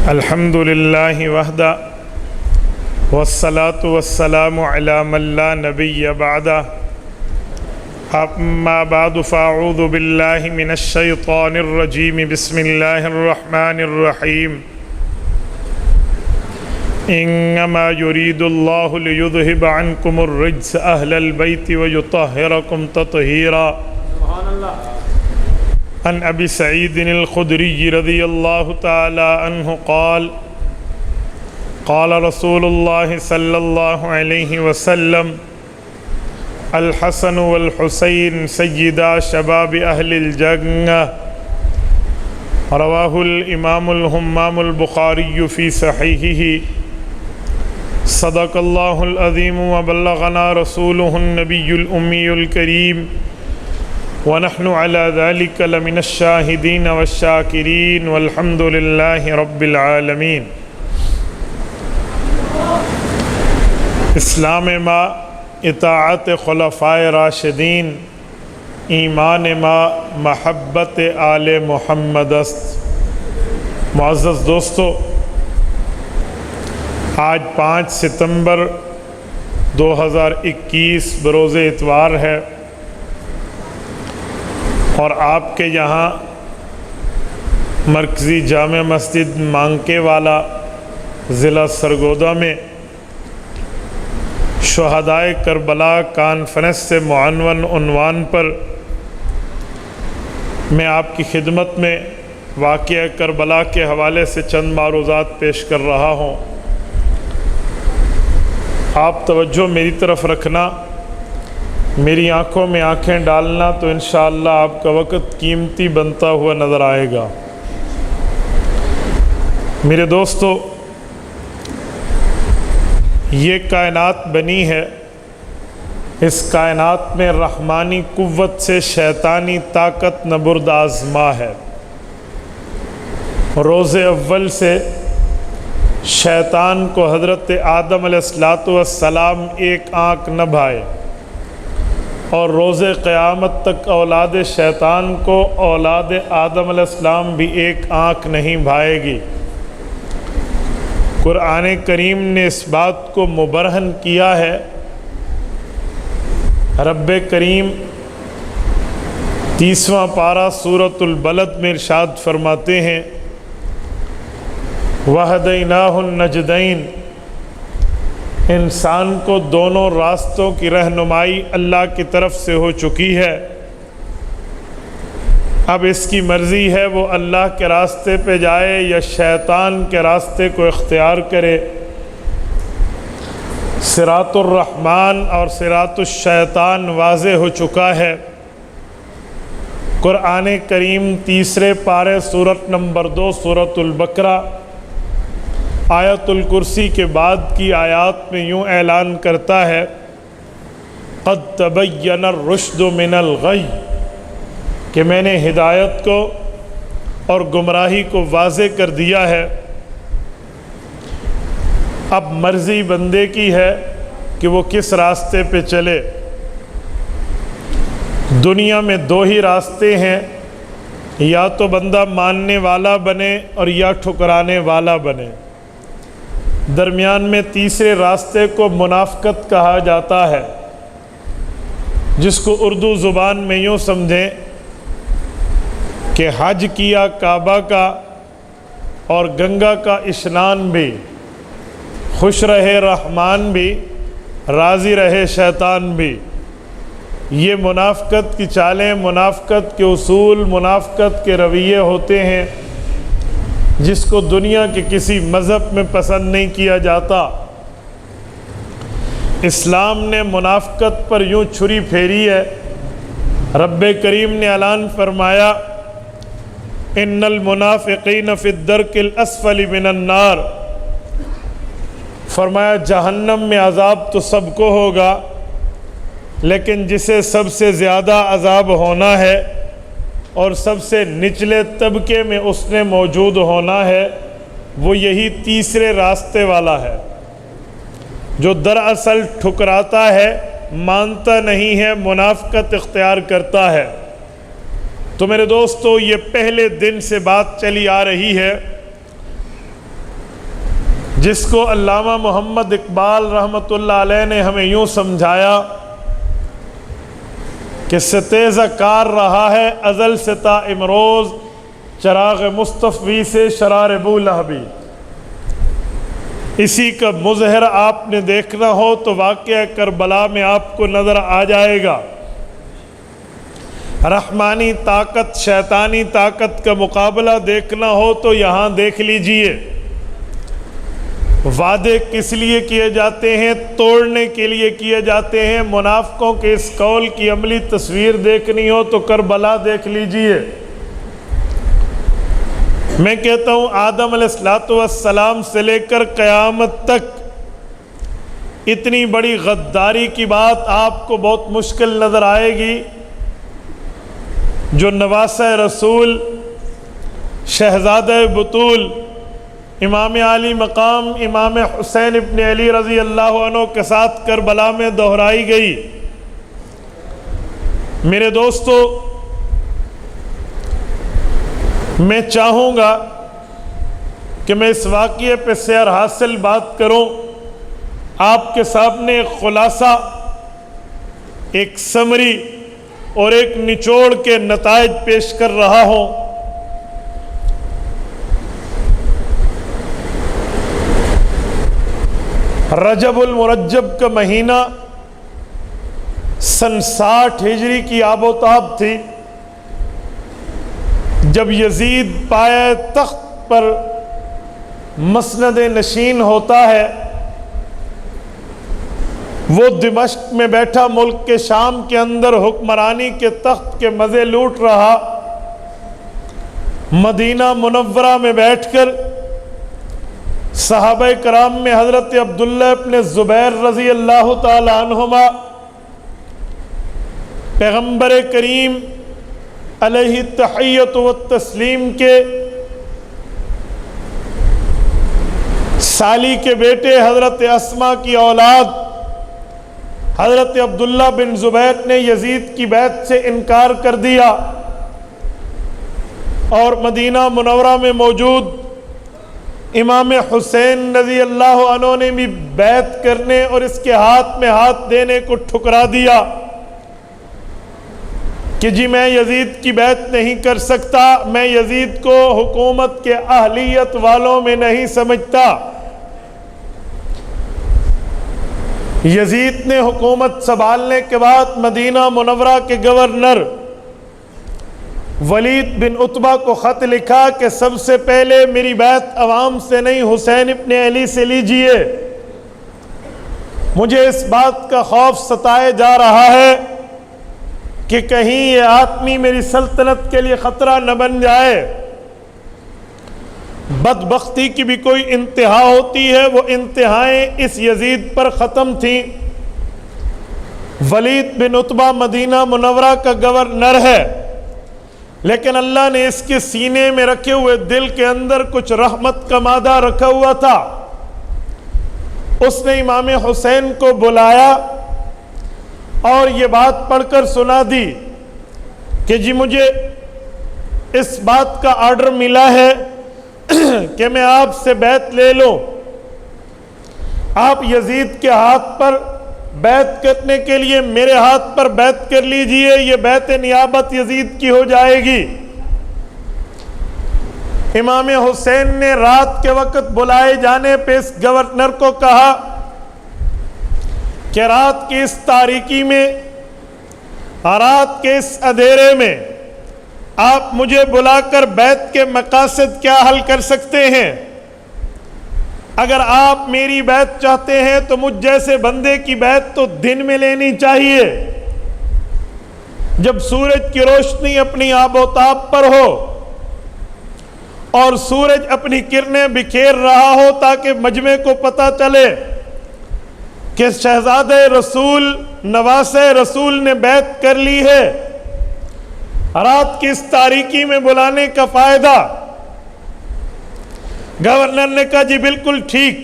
الحمد للہ وحدہ والصلاة والسلام علی من لا نبی بعدہ اما بعد فاعوذ باللہ من الشیطان الرجیم بسم اللہ الرحمن الرحیم انما یرید اللہ لیذہب عنکم الرجس اہل البیت ویطہرکم تطہیرا عن ابی سعید الخدری رضی اللہ تعالی عنہ قال قال رسول اللہ صلی اللہ علیہ وسلم الحسن والحسین سیدا شباب اہل الجنہ رواہ الامام الہمام البخاری فی صحیحہ صدق اللہ العظیم وبلغنا رسولہ النبی الامی الکریم ونحن على ذلك لمن الشاہدین والشاکرین والحمد للہ رب العالمین۔ اسلام ما اطاعت خلفائے راشدین، ایمان ما محبت آل محمد است۔ معزز دوستو، آج 5 ستمبر 2021 بروز اتوار ہے اور آپ کے یہاں مرکزی جامع مسجد مانکے والا ضلع سرگودا میں شہدائے کربلا کانفرنس سے معنون عنوان پر میں آپ کی خدمت میں واقعہ کربلا کے حوالے سے چند معروضات پیش کر رہا ہوں۔ آپ توجہ میری طرف رکھنا، میری آنکھوں میں آنکھیں ڈالنا تو انشاءاللہ آپ کا وقت قیمتی بنتا ہوا نظر آئے گا۔ میرے دوستو، یہ کائنات بنی ہے، اس کائنات میں رحمانی قوت سے شیطانی طاقت نبرد آزما ہے۔ روز اول سے شیطان کو حضرت آدم علیہ السلام ایک آنکھ نہ بھائے، اور روز قیامت تک اولاد شیطان کو اولاد آدم علیہ السلام بھی ایک آنکھ نہیں بھائے گی۔ قرآن کریم نے اس بات کو مبرہن کیا ہے۔ رب کریم 30واں پارہ سورۃ البلد میں ارشاد فرماتے ہیں وَهَدَيْنَاهُ النَّجْدَيْنِ، انسان کو دونوں راستوں کی رہنمائی اللہ کی طرف سے ہو چکی ہے، اب اس کی مرضی ہے وہ اللہ کے راستے پہ جائے یا شیطان کے راستے کو اختیار کرے۔ صراط الرحمن اور صراط الشیطان واضح ہو چکا ہے۔ قرآن کریم 3 پارے سورت نمبر 2 سورۃ البقرہ آیت الکرسی کے بعد کی آیات میں یوں اعلان کرتا ہے قد تبین الرشد من الغی، کہ میں نے ہدایت کو اور گمراہی کو واضح کر دیا ہے۔ اب مرضی بندے کی ہے کہ وہ کس راستے پہ چلے۔ دنیا میں 2 ہی راستے ہیں، یا تو بندہ ماننے والا بنے اور یا ٹھکرانے والا بنے۔ درمیان میں تیسرے راستے کو منافقت کہا جاتا ہے، جس کو اردو زبان میں یوں سمجھیں کہ حج کیا کعبہ کا اور گنگا کا اشنان بھی، خوش رہے رحمان بھی، راضی رہے شیطان بھی۔ یہ منافقت کی چالیں، منافقت کے اصول، منافقت کے رویے ہوتے ہیں، جس کو دنیا کے کسی مذہب میں پسند نہیں کیا جاتا۔ اسلام نے منافقت پر یوں چھری پھیری ہے۔ رب کریم نے اعلان فرمایا ان المنافقین فی الدرک الاسفل من النار، فرمایا جہنم میں عذاب تو سب کو ہوگا، لیکن جسے سب سے زیادہ عذاب ہونا ہے اور سب سے نچلے طبقے میں اس نے موجود ہونا ہے، وہ یہی تیسرے راستے والا ہے، جو دراصل ٹھکراتا ہے، مانتا نہیں ہے، منافقت اختیار کرتا ہے۔ تو میرے دوستو، یہ پہلے دن سے بات چلی آ رہی ہے جس کو علامہ محمد اقبال رحمۃ اللہ علیہ نے ہمیں یوں سمجھایا کہ ستیزہ کار رہا ہے ازل سے تا امروز، چراغ مصطفی سے شرار ابو لہبی۔ اسی کا مظہر آپ نے دیکھنا ہو تو واقعہ کربلا میں آپ کو نظر آ جائے گا۔ رحمانی طاقت شیطانی طاقت کا مقابلہ دیکھنا ہو تو یہاں دیکھ لیجئے۔ وعدے کس لیے کیے جاتے ہیں؟ توڑنے کے لیے کیے جاتے ہیں۔ منافقوں کے اس قول کی عملی تصویر دیکھنی ہو تو کربلا دیکھ لیجئے۔ میں کہتا ہوں آدم علیہ السلام سے لے کر قیامت تک اتنی بڑی غداری کی بات آپ کو بہت مشکل نظر آئے گی۔ جو نواسہ رسول، شہزادہ بطول، امام عالی مقام امام حسین ابن علی رضی اللہ عنہ کے ساتھ کربلا میں دہرائی گئی۔ میرے دوستو، میں چاہوں گا کہ میں اس واقعے پہ سیر حاصل بات کروں، آپ کے سامنے ایک خلاصہ، ایک سمری اور ایک نچوڑ کے نتائج پیش کر رہا ہوں۔ رجب المرجب کا مہینہ سن 60 ہجری کی آب و تاب تھی، جب یزید پایہ تخت پر مسند نشین ہوتا ہے۔ وہ دمشق میں بیٹھا ملک کے شام کے اندر حکمرانی کے تخت کے مزے لوٹ رہا، مدینہ منورہ میں بیٹھ کر صحابہ کرام میں حضرت عبداللہ ابن زبیر رضی اللہ تعالی عنہما پیغمبر کریم علیہ التحیۃ والتسلیم کے سالی کے بیٹے حضرت اسما کی اولاد حضرت عبداللہ بن زبیر نے یزید کی بیعت سے انکار کر دیا، اور مدینہ منورہ میں موجود امام حسین رضی اللہ عنہ نے بھی بیعت کرنے اور اس کے ہاتھ میں ہاتھ دینے کو ٹھکرا دیا کہ جی میں یزید کی بیعت نہیں کر سکتا، میں یزید کو حکومت کے اہلیت والوں میں نہیں سمجھتا۔ یزید نے حکومت سنبھالنے کے بعد مدینہ منورہ کے گورنر ولید بن عتبہ کو خط لکھا کہ سب سے پہلے میری بیعت عوام سے نہیں حسین ابن علی سے لیجئے، مجھے اس بات کا خوف ستائے جا رہا ہے کہ کہیں یہ آدمی میری سلطنت کے لیے خطرہ نہ بن جائے۔ بدبختی کی بھی کوئی انتہا ہوتی ہے، وہ انتہائیں اس یزید پر ختم تھیں۔ ولید بن عتبہ مدینہ منورہ کا گورنر ہے، لیکن اللہ نے اس کے سینے میں رکھے ہوئے دل کے اندر کچھ رحمت کا مادہ رکھا ہوا تھا۔ اس نے امام حسین کو بلایا اور یہ بات پڑھ کر سنا دی کہ جی مجھے اس بات کا آرڈر ملا ہے کہ میں آپ سے بیعت لے لوں، آپ یزید کے ہاتھ پر بیعت کرنے کے لیے میرے ہاتھ پر بیعت کر لیجئے، یہ بیعت نیابت یزید کی ہو جائے گی۔ امام حسین نے رات کے وقت بلائے جانے پہ اس گورنر کو کہا کہ رات کی اس تاریکی میں، رات کے اس اندھیرے میں آپ مجھے بلا کر بیعت کے مقاصد کیا حل کر سکتے ہیں؟ اگر آپ میری بیعت چاہتے ہیں تو مجھ جیسے بندے کی بیعت تو دن میں لینی چاہیے، جب سورج کی روشنی اپنی آب و تاب پر ہو اور سورج اپنی کرنیں بکھیر رہا ہو، تاکہ مجمع کو پتہ چلے کہ شہزادہ رسول نواسہ رسول نے بیعت کر لی ہے۔ رات کی اس تاریکی میں بلانے کا فائدہ؟ گورنر نے کہا جی بالکل ٹھیک۔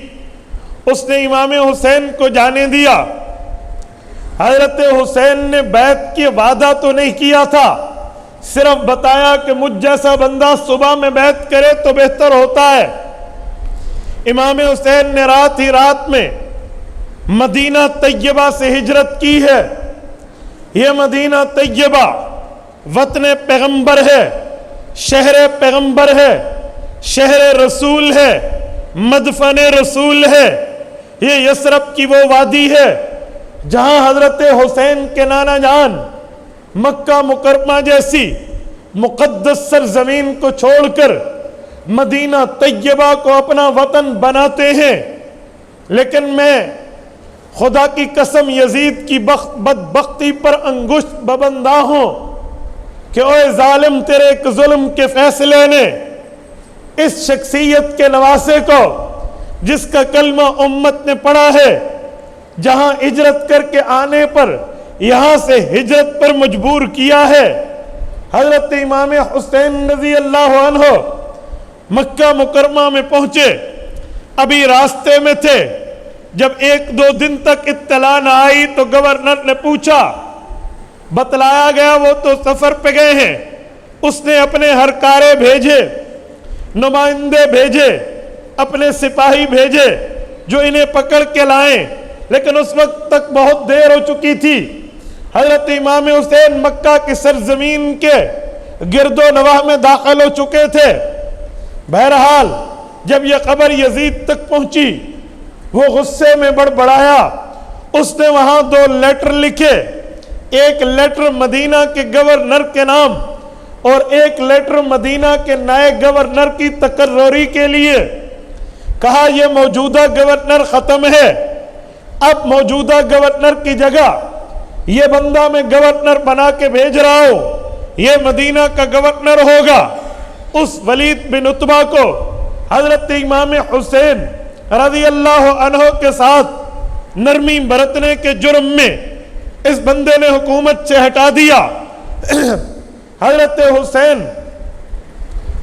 اس نے امام حسین کو جانے دیا۔ حضرت حسین نے بیعت کی وعدہ تو نہیں کیا تھا، صرف بتایا کہ مجھ جیسا بندہ صبح میں بیعت کرے تو بہتر ہوتا ہے۔ امام حسین نے رات ہی رات میں مدینہ طیبہ سے ہجرت کی ہے۔ یہ مدینہ طیبہ وطن پیغمبر ہے، شہر پیغمبر ہے، شہر رسول ہے، مدفن رسول ہے۔ یہ یثرب کی وہ وادی ہے جہاں حضرت حسین کے نانا جان مکہ مکرمہ جیسی مقدس سرزمین کو چھوڑ کر مدینہ طیبہ کو اپنا وطن بناتے ہیں۔ لیکن میں خدا کی قسم یزید کی بدبختی پر انگشت ببندہ ہوں کہ اوے ظالم، تیرے ایک ظلم کے فیصلے نے اس شخصیت کے نواسے کو، جس کا کلمہ امت نے پڑھا ہے، جہاں ہجرت کر کے آنے پر یہاں سے ہجرت پر مجبور کیا ہے۔ حضرت امام حسین رضی اللہ عنہ مکہ مکرمہ میں پہنچے، ابھی راستے میں تھے، جب ایک دو دن تک اطلاع نہ آئی تو گورنر نے پوچھا، بتلایا گیا وہ تو سفر پہ گئے ہیں۔ اس نے اپنے ہرکارے بھیجے، نمائندے بھیجے، اپنے سپاہی بھیجے جو انہیں پکڑ کے لائیں، لیکن اس وقت تک بہت دیر ہو چکی تھی۔ حضرت امام حسین مکہ کی سرزمین کے گرد و نواح میں داخل ہو چکے تھے۔ بہرحال جب یہ خبر یزید تک پہنچی، وہ غصے میں بڑبڑایا۔ اس نے وہاں دو لیٹر لکھے، ایک لیٹر مدینہ کے گورنر کے نام اور ایک لیٹر مدینہ کے نئے گورنر کی تقرری کے لیے۔ کہا یہ موجودہ گورنر ختم ہے، اب موجودہ گورنر کی جگہ یہ بندہ میں گورنر بنا کے بھیج رہا ہوں، یہ مدینہ کا گورنر ہوگا۔ اس ولید بن عتبہ کو حضرت امام حسین رضی اللہ عنہ کے ساتھ نرمی برتنے کے جرم میں اس بندے نے حکومت سے ہٹا دیا۔ حضرت حسین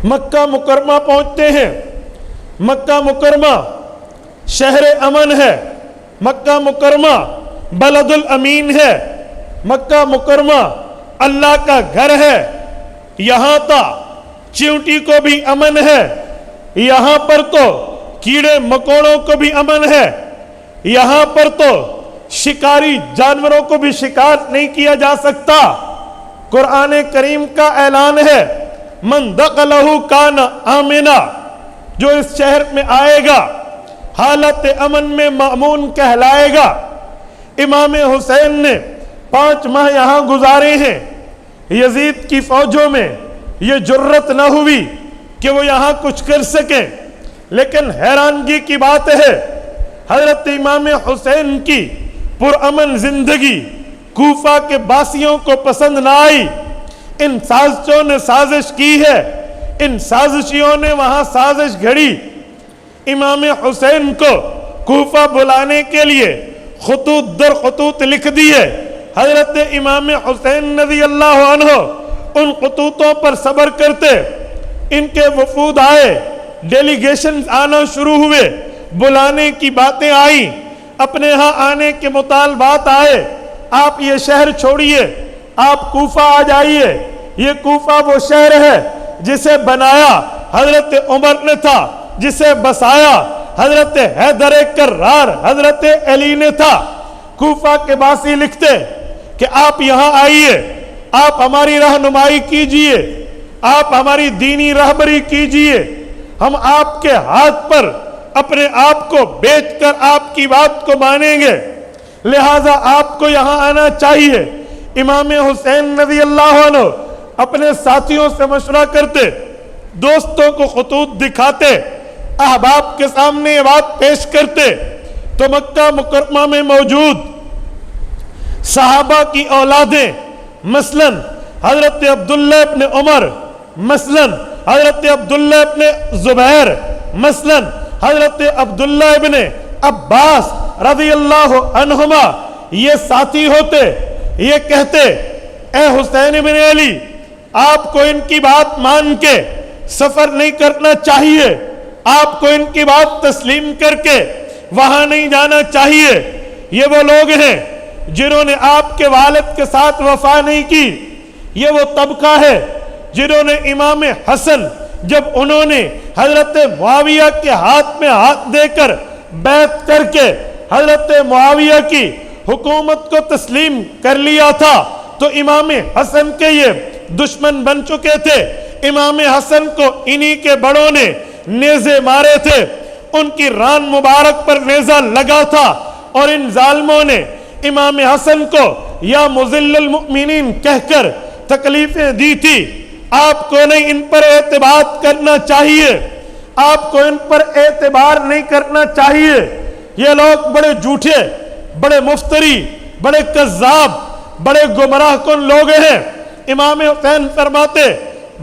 مکہ مکرمہ پہنچتے ہیں۔ مکہ مکرمہ شہر امن ہے، مکہ مکرمہ بلد الامین ہے، مکہ مکرمہ اللہ کا گھر ہے۔ یہاں تا چیونٹی کو بھی امن ہے، یہاں پر تو کیڑے مکوڑوں کو بھی امن ہے، یہاں پر تو شکاری جانوروں کو بھی شکار نہیں کیا جا سکتا۔ قرآن کریم کا اعلان ہے، من دخلہ کان آمنا، جو اس شہر میں آئے گا حالت امن میں مأمون کہلائے گا۔ امام حسین نے 5 ماہ یہاں گزارے ہیں۔ یزید کی فوجوں میں یہ جرت نہ ہوئی کہ وہ یہاں کچھ کر سکیں، لیکن حیرانگی کی بات ہے حضرت امام حسین کی پرامن زندگی کوفہ کے باسیوں کو پسند نہ آئی۔ ان سازشوں نے سازش کی ہے، ان سازشیوں نے وہاں سازش گھڑی، امام حسین کو کوفہ بلانے کے لیے خطوط در خطوط لکھ دیے۔ حضرت امام حسین رضی اللہ عنہ ان خطوطوں پر صبر کرتے، ان کے وفود آئے، ڈیلیگیشن آنا شروع ہوئے، بلانے کی باتیں آئیں، اپنے ہاں آنے کے مطالبات آئے، آپ یہ شہر چھوڑیے، آپ کوفہ آ جائیے۔ یہ کوفہ وہ شہر ہے جسے بنایا حضرت عمر نے تھا، جسے بسایا حضرت حیدر کرار حضرت علی نے تھا۔ کوفہ کے باسی لکھتے کہ آپ یہاں آئیے، آپ ہماری رہنمائی کیجئے، آپ ہماری دینی رہبری کیجئے، ہم آپ کے ہاتھ پر اپنے آپ کو بیچ کر آپ کی بات کو مانیں گے، لہٰذا آپ کو یہاں آنا چاہیے۔ امام حسین رضی اللہ عنہ اپنے ساتھیوں سے مشورہ کرتے، دوستوں کو خطوط دکھاتے، احباب کے سامنے یہ بات پیش کرتے، تو مکہ مکرمہ میں موجود صحابہ کی اولادیں، مثلا حضرت عبداللہ ابن عمر، مثلا حضرت عبداللہ ابن زبیر، مثلا حضرت عبداللہ ابن عباس رضی اللہ عنہما، یہ ساتھی ہوتے، یہ کہتے اے حسین ابن علی، آپ کو ان کی بات مان کے سفر نہیں کرنا چاہیے، آپ کو ان کی بات تسلیم کر کے وہاں نہیں جانا چاہیے۔ یہ وہ لوگ ہیں جنہوں نے آپ کے والد کے ساتھ وفا نہیں کی، یہ وہ طبقہ ہے جنہوں نے امام حسن جب انہوں نے حضرت معاویہ کے ہاتھ میں ہاتھ دے کر بیعت کر کے حضرت معاویہ کی حکومت کو تسلیم کر لیا تھا تو امام حسن کے یہ دشمن بن چکے تھے. امام حسن کو انہی کے بڑوں نے نیزے مارے تھے, ان کی ران مبارک پر نیزہ لگا تھا, اور ان ظالموں نے امام حسن کو یا مذل المؤمنین کہہ کر تکلیفیں دی تھی. آپ کو نہیں ان پر اعتبار کرنا چاہیے, آپ کو ان پر اعتبار نہیں کرنا چاہیے. یہ لوگ بڑے جھوٹے, بڑے مفتری, بڑے کذاب, بڑے گمراہ کن لوگ ہیں. امام حسین فرماتے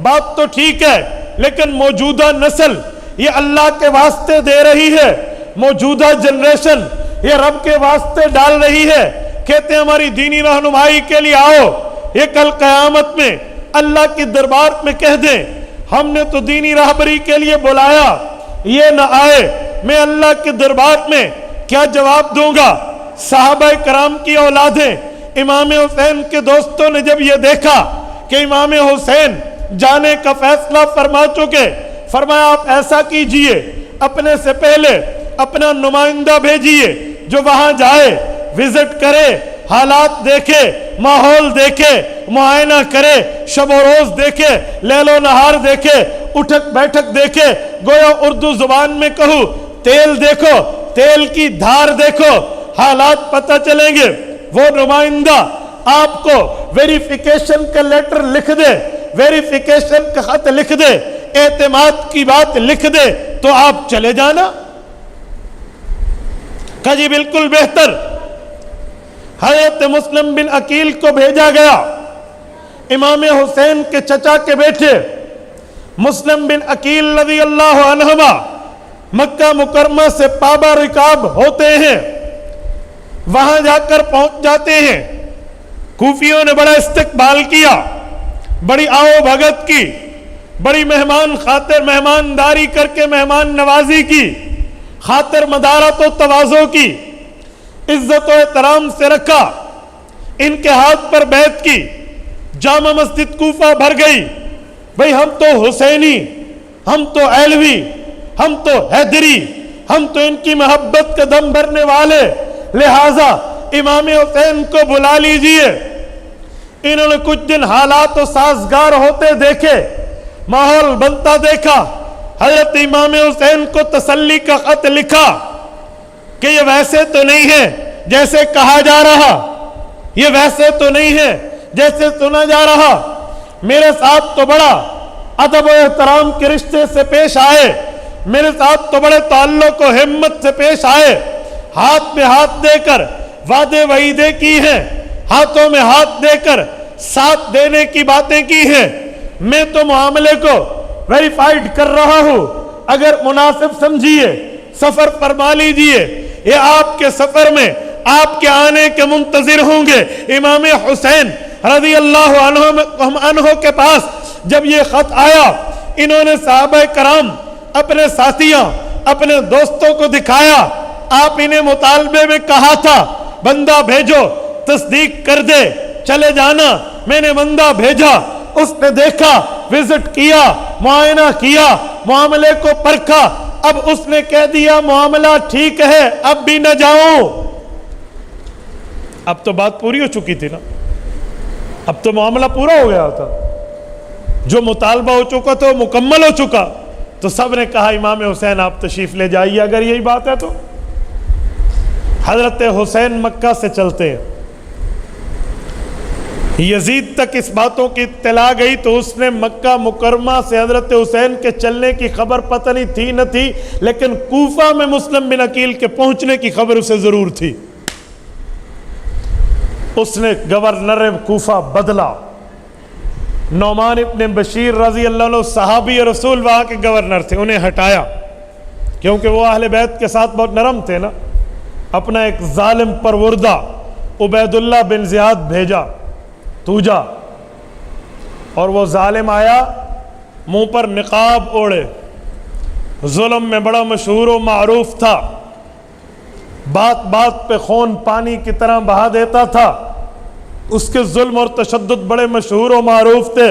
بات تو ٹھیک ہے لیکن موجودہ نسل یہ اللہ کے واسطے دے رہی ہے, موجودہ جنریشن یہ رب کے واسطے ڈال رہی ہے. کہتے ہیں ہماری دینی رہنمائی کے لیے آؤ, یہ کل قیامت میں اللہ کی دربار میں کہہ دیں ہم نے تو دینی راہبری کے لیے بلایا, یہ نہ آئے, میں اللہ کے دربار میں کیا جواب دوں گا؟ صحابہ کرام کی اولادیں امام حسین کے دوستوں نے جب یہ دیکھا کہ امام حسین جانے کا فیصلہ فرما چکے, فرمایا آپ ایسا کیجئے اپنے سے پہلے اپنا نمائندہ بھیجئے جو وہاں جائے, وزٹ کرے, حالات دیکھے, ماحول دیکھے, معائنہ کرے, شب و روز دیکھے, لیل و نہار دیکھے, اٹھک بیٹھک دیکھے. گویا اردو زبان میں کہوں تیل دیکھو, تیل کی دھار دیکھو, حالات پتہ چلیں گے. وہ نمائندہ آپ کو ویریفیکیشن کا لیٹر لکھ دے, ویریفیکیشن کا خط لکھ دے, اعتماد کی بات لکھ دے تو آپ چلے جانا. کہا جی بالکل بہتر. حضرت مسلم بن عقیل کو بھیجا گیا, امام حسین کے چچا کے بیٹے مسلم بن عقیل رضی اللہ عنہما مکہ مکرمہ سے پابا رکاب ہوتے ہیں, وہاں جا کر پہنچ جاتے ہیں. کوفیوں نے بڑا استقبال کیا, بڑی آؤ بھگت کی, بڑی مہمان خاطر مہمانداری کر کے مہمان نوازی کی, خاطر مدارت و تواضع کی, عزت و احترام سے رکھا, ان کے ہاتھ پر بیعت کی. جامع مسجد کوفہ بھر گئی. بھئی ہم تو حسینی, ہم تو علوی, ہم تو حیدری, ہم تو ان کی محبت کا دم بھرنے والے, لہٰذا امام حسین کو بلا لیجئے. انہوں نے کچھ دن حالات و سازگار ہوتے دیکھے, ماحول بنتا دیکھا. حضرت امام حسین کو تسلی کا خط لکھا کہ یہ ویسے تو نہیں ہے جیسے کہا جا رہا, یہ ویسے تو نہیں ہے جیسے سنا جا رہا. میرے ساتھ تو بڑا ادب و احترام کے رشتے سے پیش آئے, میرے ساتھ تو بڑے تعلق و ہمت سے پیش آئے, ہاتھ میں ہاتھ دے کر وعدے وعیدے کی ہیں, ہاتھوں میں ہاتھ دے کر ساتھ دینے کی باتیں کی ہیں. میں تو معاملے کو ویریفائیڈ کر رہا ہوں, اگر مناسب سمجھیے سفر فرما لیجئے. یہ آپ کے سفر میں آپ کے آنے کے منتظر ہوں گے. امام حسین رضی اللہ عنہ کے پاس جب یہ خط آیا, انہوں نے صحابہ کرام اپنے ساتھیوں اپنے دوستوں کو دکھایا. آپ انہیں مطالبے میں کہا تھا بندہ بھیجو, تصدیق کر دے, چلے جانا. میں نے بندہ بھیجا, اس نے دیکھا, وزٹ کیا, معائنہ کیا, معاملے کو پرکھا. اب اس نے کہہ دیا معاملہ ٹھیک ہے, اب بھی نہ جاؤں. اب تو بات پوری ہو چکی تھی نا, اب تو معاملہ پورا ہو گیا تھا, جو مطالبہ ہو چکا تو مکمل ہو چکا. تو سب نے کہا امام حسین آپ تشریف لے جائیے اگر یہی بات ہے تو. حضرت حسین مکہ سے چلتے ہیں, یزید تک اس باتوں کی اطلاع گئی تو اس نے مکہ مکرمہ سے حضرت حسین کے چلنے کی خبر پتہ نہیں تھی نہ تھی, لیکن کوفہ میں مسلم بن عقیل کے پہنچنے کی خبر اسے ضرور تھی. اس نے گورنر کوفہ بدلا. نعمان ابن بشیر رضی اللہ عنہ صحابی رسول وہاں کے گورنر تھے, انہیں ہٹایا کیونکہ وہ اہل بیت کے ساتھ بہت نرم تھے نا. اپنا ایک ظالم پروردہ عبید اللہ بن زیاد بھیجا, تو جا. اور وہ ظالم آیا, منہ پر نقاب اوڑے, ظلم میں بڑا مشہور و معروف تھا, بات بات پہ خون پانی کی طرح بہا دیتا تھا. اس کے ظلم اور تشدد بڑے مشہور و معروف تھے.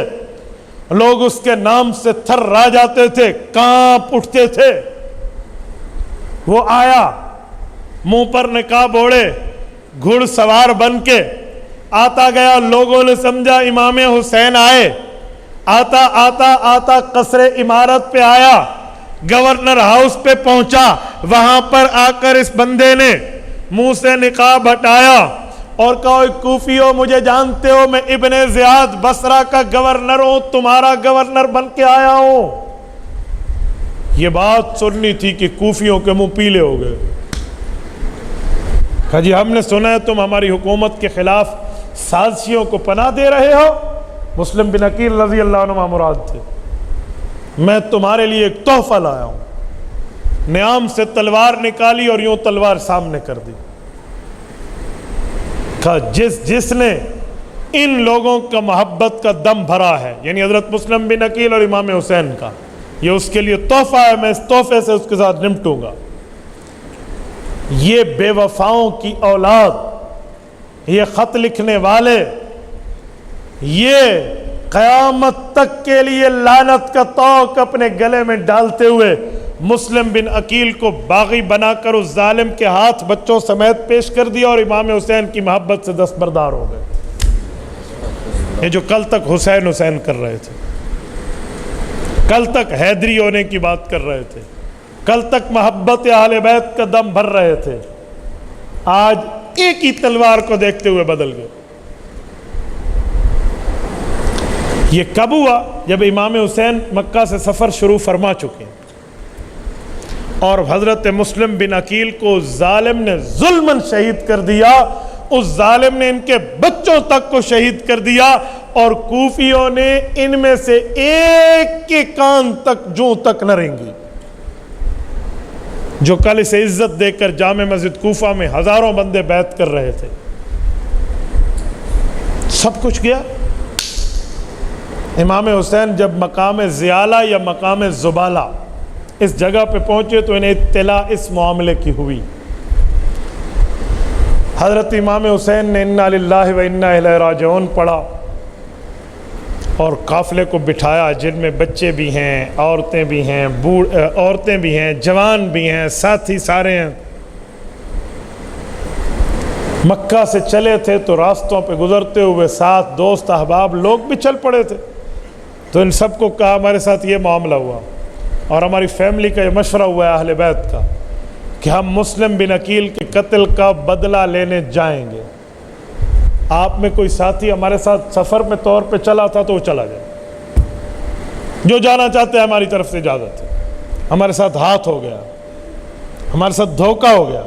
لوگ اس کے نام سے تھرا جاتے تھے، کانپ اٹھتے تھے۔ وہ آیا، منہ پر نقاب اوڑے، گھڑ سوار بن کے آتا گیا۔ لوگوں نے سمجھا امام حسین آئے۔ آتا آتا آتا قصر عمارت پہ آیا، گورنر ہاؤس پہ پہنچا۔ وہاں پر آ کر اس بندے نے منہ سے نقاب ہٹایا اور کہا، کوفیو مجھے جانتے ہو، میں ابن زیاد بصرہ کا گورنر ہوں، تمہارا گورنر بن کے آیا ہوں۔ یہ بات سننی تھی کہ کوفیوں کے منہ پیلے ہو گئے۔ کہا جی ہم نے سنا ہے تم ہماری حکومت کے خلاف سازشیوں کو پناہ دے رہے ہو۔ مسلم بن عقیل رضی اللہ عنہ مراد تھے۔ میں تمہارے لیے ایک تحفہ لایا ہوں۔ نیام سے تلوار نکالی اور یوں تلوار سامنے کر دی۔ کہا جس نے ان لوگوں کا محبت کا دم بھرا ہے، یعنی حضرت مسلم بن عقیل اور امام حسین کا، یہ اس کے لیے تحفہ ہے، میں اس تحفے سے اس کے ساتھ نمٹوں گا۔ یہ بے وفاؤں کی اولاد، یہ خط لکھنے والے، یہ قیامت تک کے لیے لعنت کا طوق اپنے گلے میں ڈالتے ہوئے مسلم بن عقیل کو باغی بنا کر اس ظالم کے ہاتھ بچوں سمیت پیش کر دیا اور امام حسین کی محبت سے دستبردار ہو گئے۔ یہ جو کل تک حسین حسین کر رہے تھے، کل تک حیدری ہونے کی بات کر رہے تھے، کل تک محبت اہل بیت کا دم بھر رہے تھے، آج ایک ہی تلوار کو دیکھتے ہوئے بدل گئے۔ یہ کب ہوا؟ جب امام حسین مکہ سے سفر شروع فرما چکے اور حضرت مسلم بن عقیل کو ظالم نے ظلماً شہید کر دیا۔ اس ظالم نے ان کے بچوں تک کو شہید کر دیا اور کوفیوں نے ان میں سے ایک کے کان تک جوں تک نہ رینگی۔ جو کل اسے عزت دے کر جامع مسجد کوفہ میں ہزاروں بندے بیعت کر رہے تھے، سب کچھ گیا۔ امام حسین جب مقام زیالہ یا مقام زبالہ اس جگہ پہ پہنچے تو انہیں اطلاع اس معاملے کی ہوئی۔ حضرت امام حسین نے انا للہ و انا الیہ راجعون پڑھا اور قافلے کو بٹھایا، جن میں بچے بھی ہیں، عورتیں بھی ہیں، عورتیں بھی ہیں، جوان بھی ہیں، ساتھی سارے ہیں۔ مکہ سے چلے تھے تو راستوں پہ گزرتے ہوئے ساتھ دوست احباب لوگ بھی چل پڑے تھے، تو ان سب کو کہا ہمارے ساتھ یہ معاملہ ہوا اور ہماری فیملی کا یہ مشورہ ہوا ہے اہل بیت کا کہ ہم مسلم بن عقیل کے قتل کا بدلہ لینے جائیں گے۔ آپ میں کوئی ساتھی ہمارے ساتھ سفر میں طور پہ چلا تھا تو وہ چلا جائے، جو جانا چاہتے ہیں ہماری طرف سے اجازت ہے۔ ہمارے ساتھ ہاتھ ہو گیا، ہمارے ساتھ دھوکہ ہو گیا،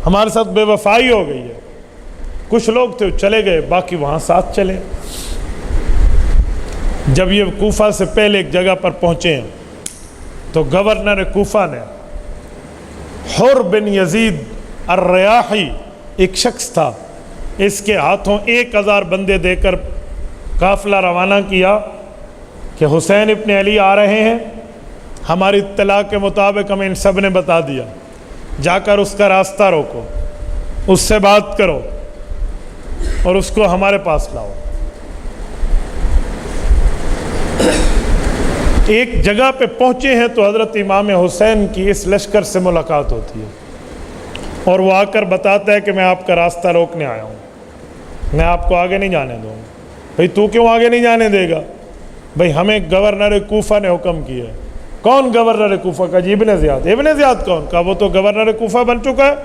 ہمارے ساتھ بے وفائی ہو گئی ہے۔ کچھ لوگ تھے چلے گئے، باقی وہاں ساتھ چلے۔ جب یہ کوفہ سے پہلے ایک جگہ پر پہنچے ہیں تو گورنر کوفہ نے حر بن یزید الریاحی ایک شخص تھا، اس کے ہاتھوں 1000 بندے دے کر قافلہ روانہ کیا کہ حسین ابن علی آ رہے ہیں۔ ہماری اطلاع کے مطابق ہمیں ان سب نے بتا دیا، جا کر اس کا راستہ روکو، اس سے بات کرو اور اس کو ہمارے پاس لاؤ۔ ایک جگہ پہ پہنچے ہیں تو حضرت امام حسین کی اس لشکر سے ملاقات ہوتی ہے اور وہ آ کر بتاتا ہے کہ میں آپ کا راستہ روکنے آیا ہوں، میں آپ کو آگے نہیں جانے دوں گا۔ بھئی تو کیوں آگے نہیں جانے دے گا؟ بھئی ہمیں گورنر کوفہ نے حکم کیا ہے۔ کون گورنر کوفہ کا؟ جی ابن زیاد۔ ابن زیاد کون؟ کہا وہ تو گورنر کوفہ بن چکا ہے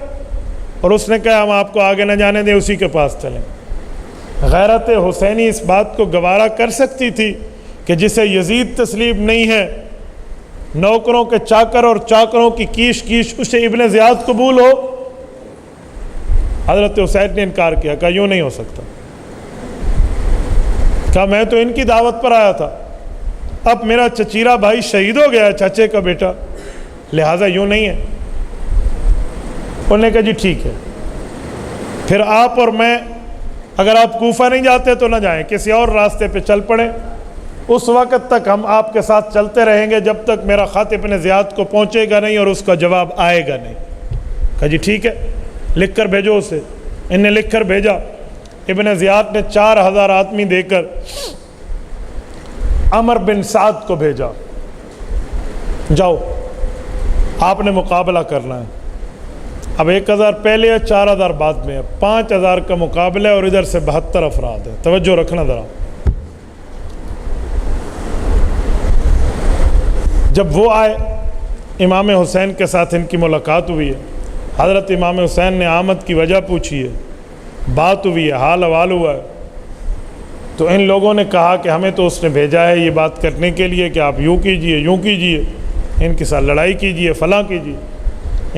اور اس نے کہا ہم آپ کو آگے نہ جانے دیں، اسی کے پاس چلیں۔ غیرت حسینی اس بات کو گوارا کر سکتی تھی کہ جسے یزید تسلیم نہیں ہے، نوکروں کے چاکر اور چاکروں کی کیش کیش، اسے ابن زیاد قبول ہو؟ حضرت حسین نے انکار کیا، کہا یوں نہیں ہو سکتا۔ کہا میں تو ان کی دعوت پر آیا تھا، اب میرا چچیرا بھائی شہید ہو گیا ہے، چچے کا بیٹا، لہٰذا یوں نہیں ہے۔ انہوں نے کہا جی ٹھیک ہے، پھر آپ اور میں اگر آپ کوفہ نہیں جاتے تو نہ جائیں، کسی اور راستے پہ چل پڑیں، اس وقت تک ہم آپ کے ساتھ چلتے رہیں گے جب تک میرا خط ابن زیاد کو پہنچے گا نہیں اور اس کا جواب آئے گا نہیں۔ کہا جی ٹھیک ہے، لکھ کر بھیجو اسے۔ ان نے لکھ کر بھیجا۔ ابن زیاد نے 4000 آدمی دے کر عمر بن سعد کو بھیجا، جاؤ آپ نے مقابلہ کرنا ہے۔ اب 1000 پہلے ہے، 4000 بعد میں ہے، 5000 کا مقابلہ ہے اور ادھر سے 72 افراد ہیں۔ توجہ رکھنا ذرا۔ جب وہ آئے، امام حسین کے ساتھ ان کی ملاقات ہوئی ہے، حضرت امام حسین نے آمد کی وجہ پوچھی ہے، بات ہوئی ہے، حال حوال ہوا ہے، تو ان لوگوں نے کہا کہ ہمیں تو اس نے بھیجا ہے یہ بات کرنے کے لیے کہ آپ یوں کیجئے، یوں کیجئے، ان کے ساتھ لڑائی کیجئے، فلاں کیجئے۔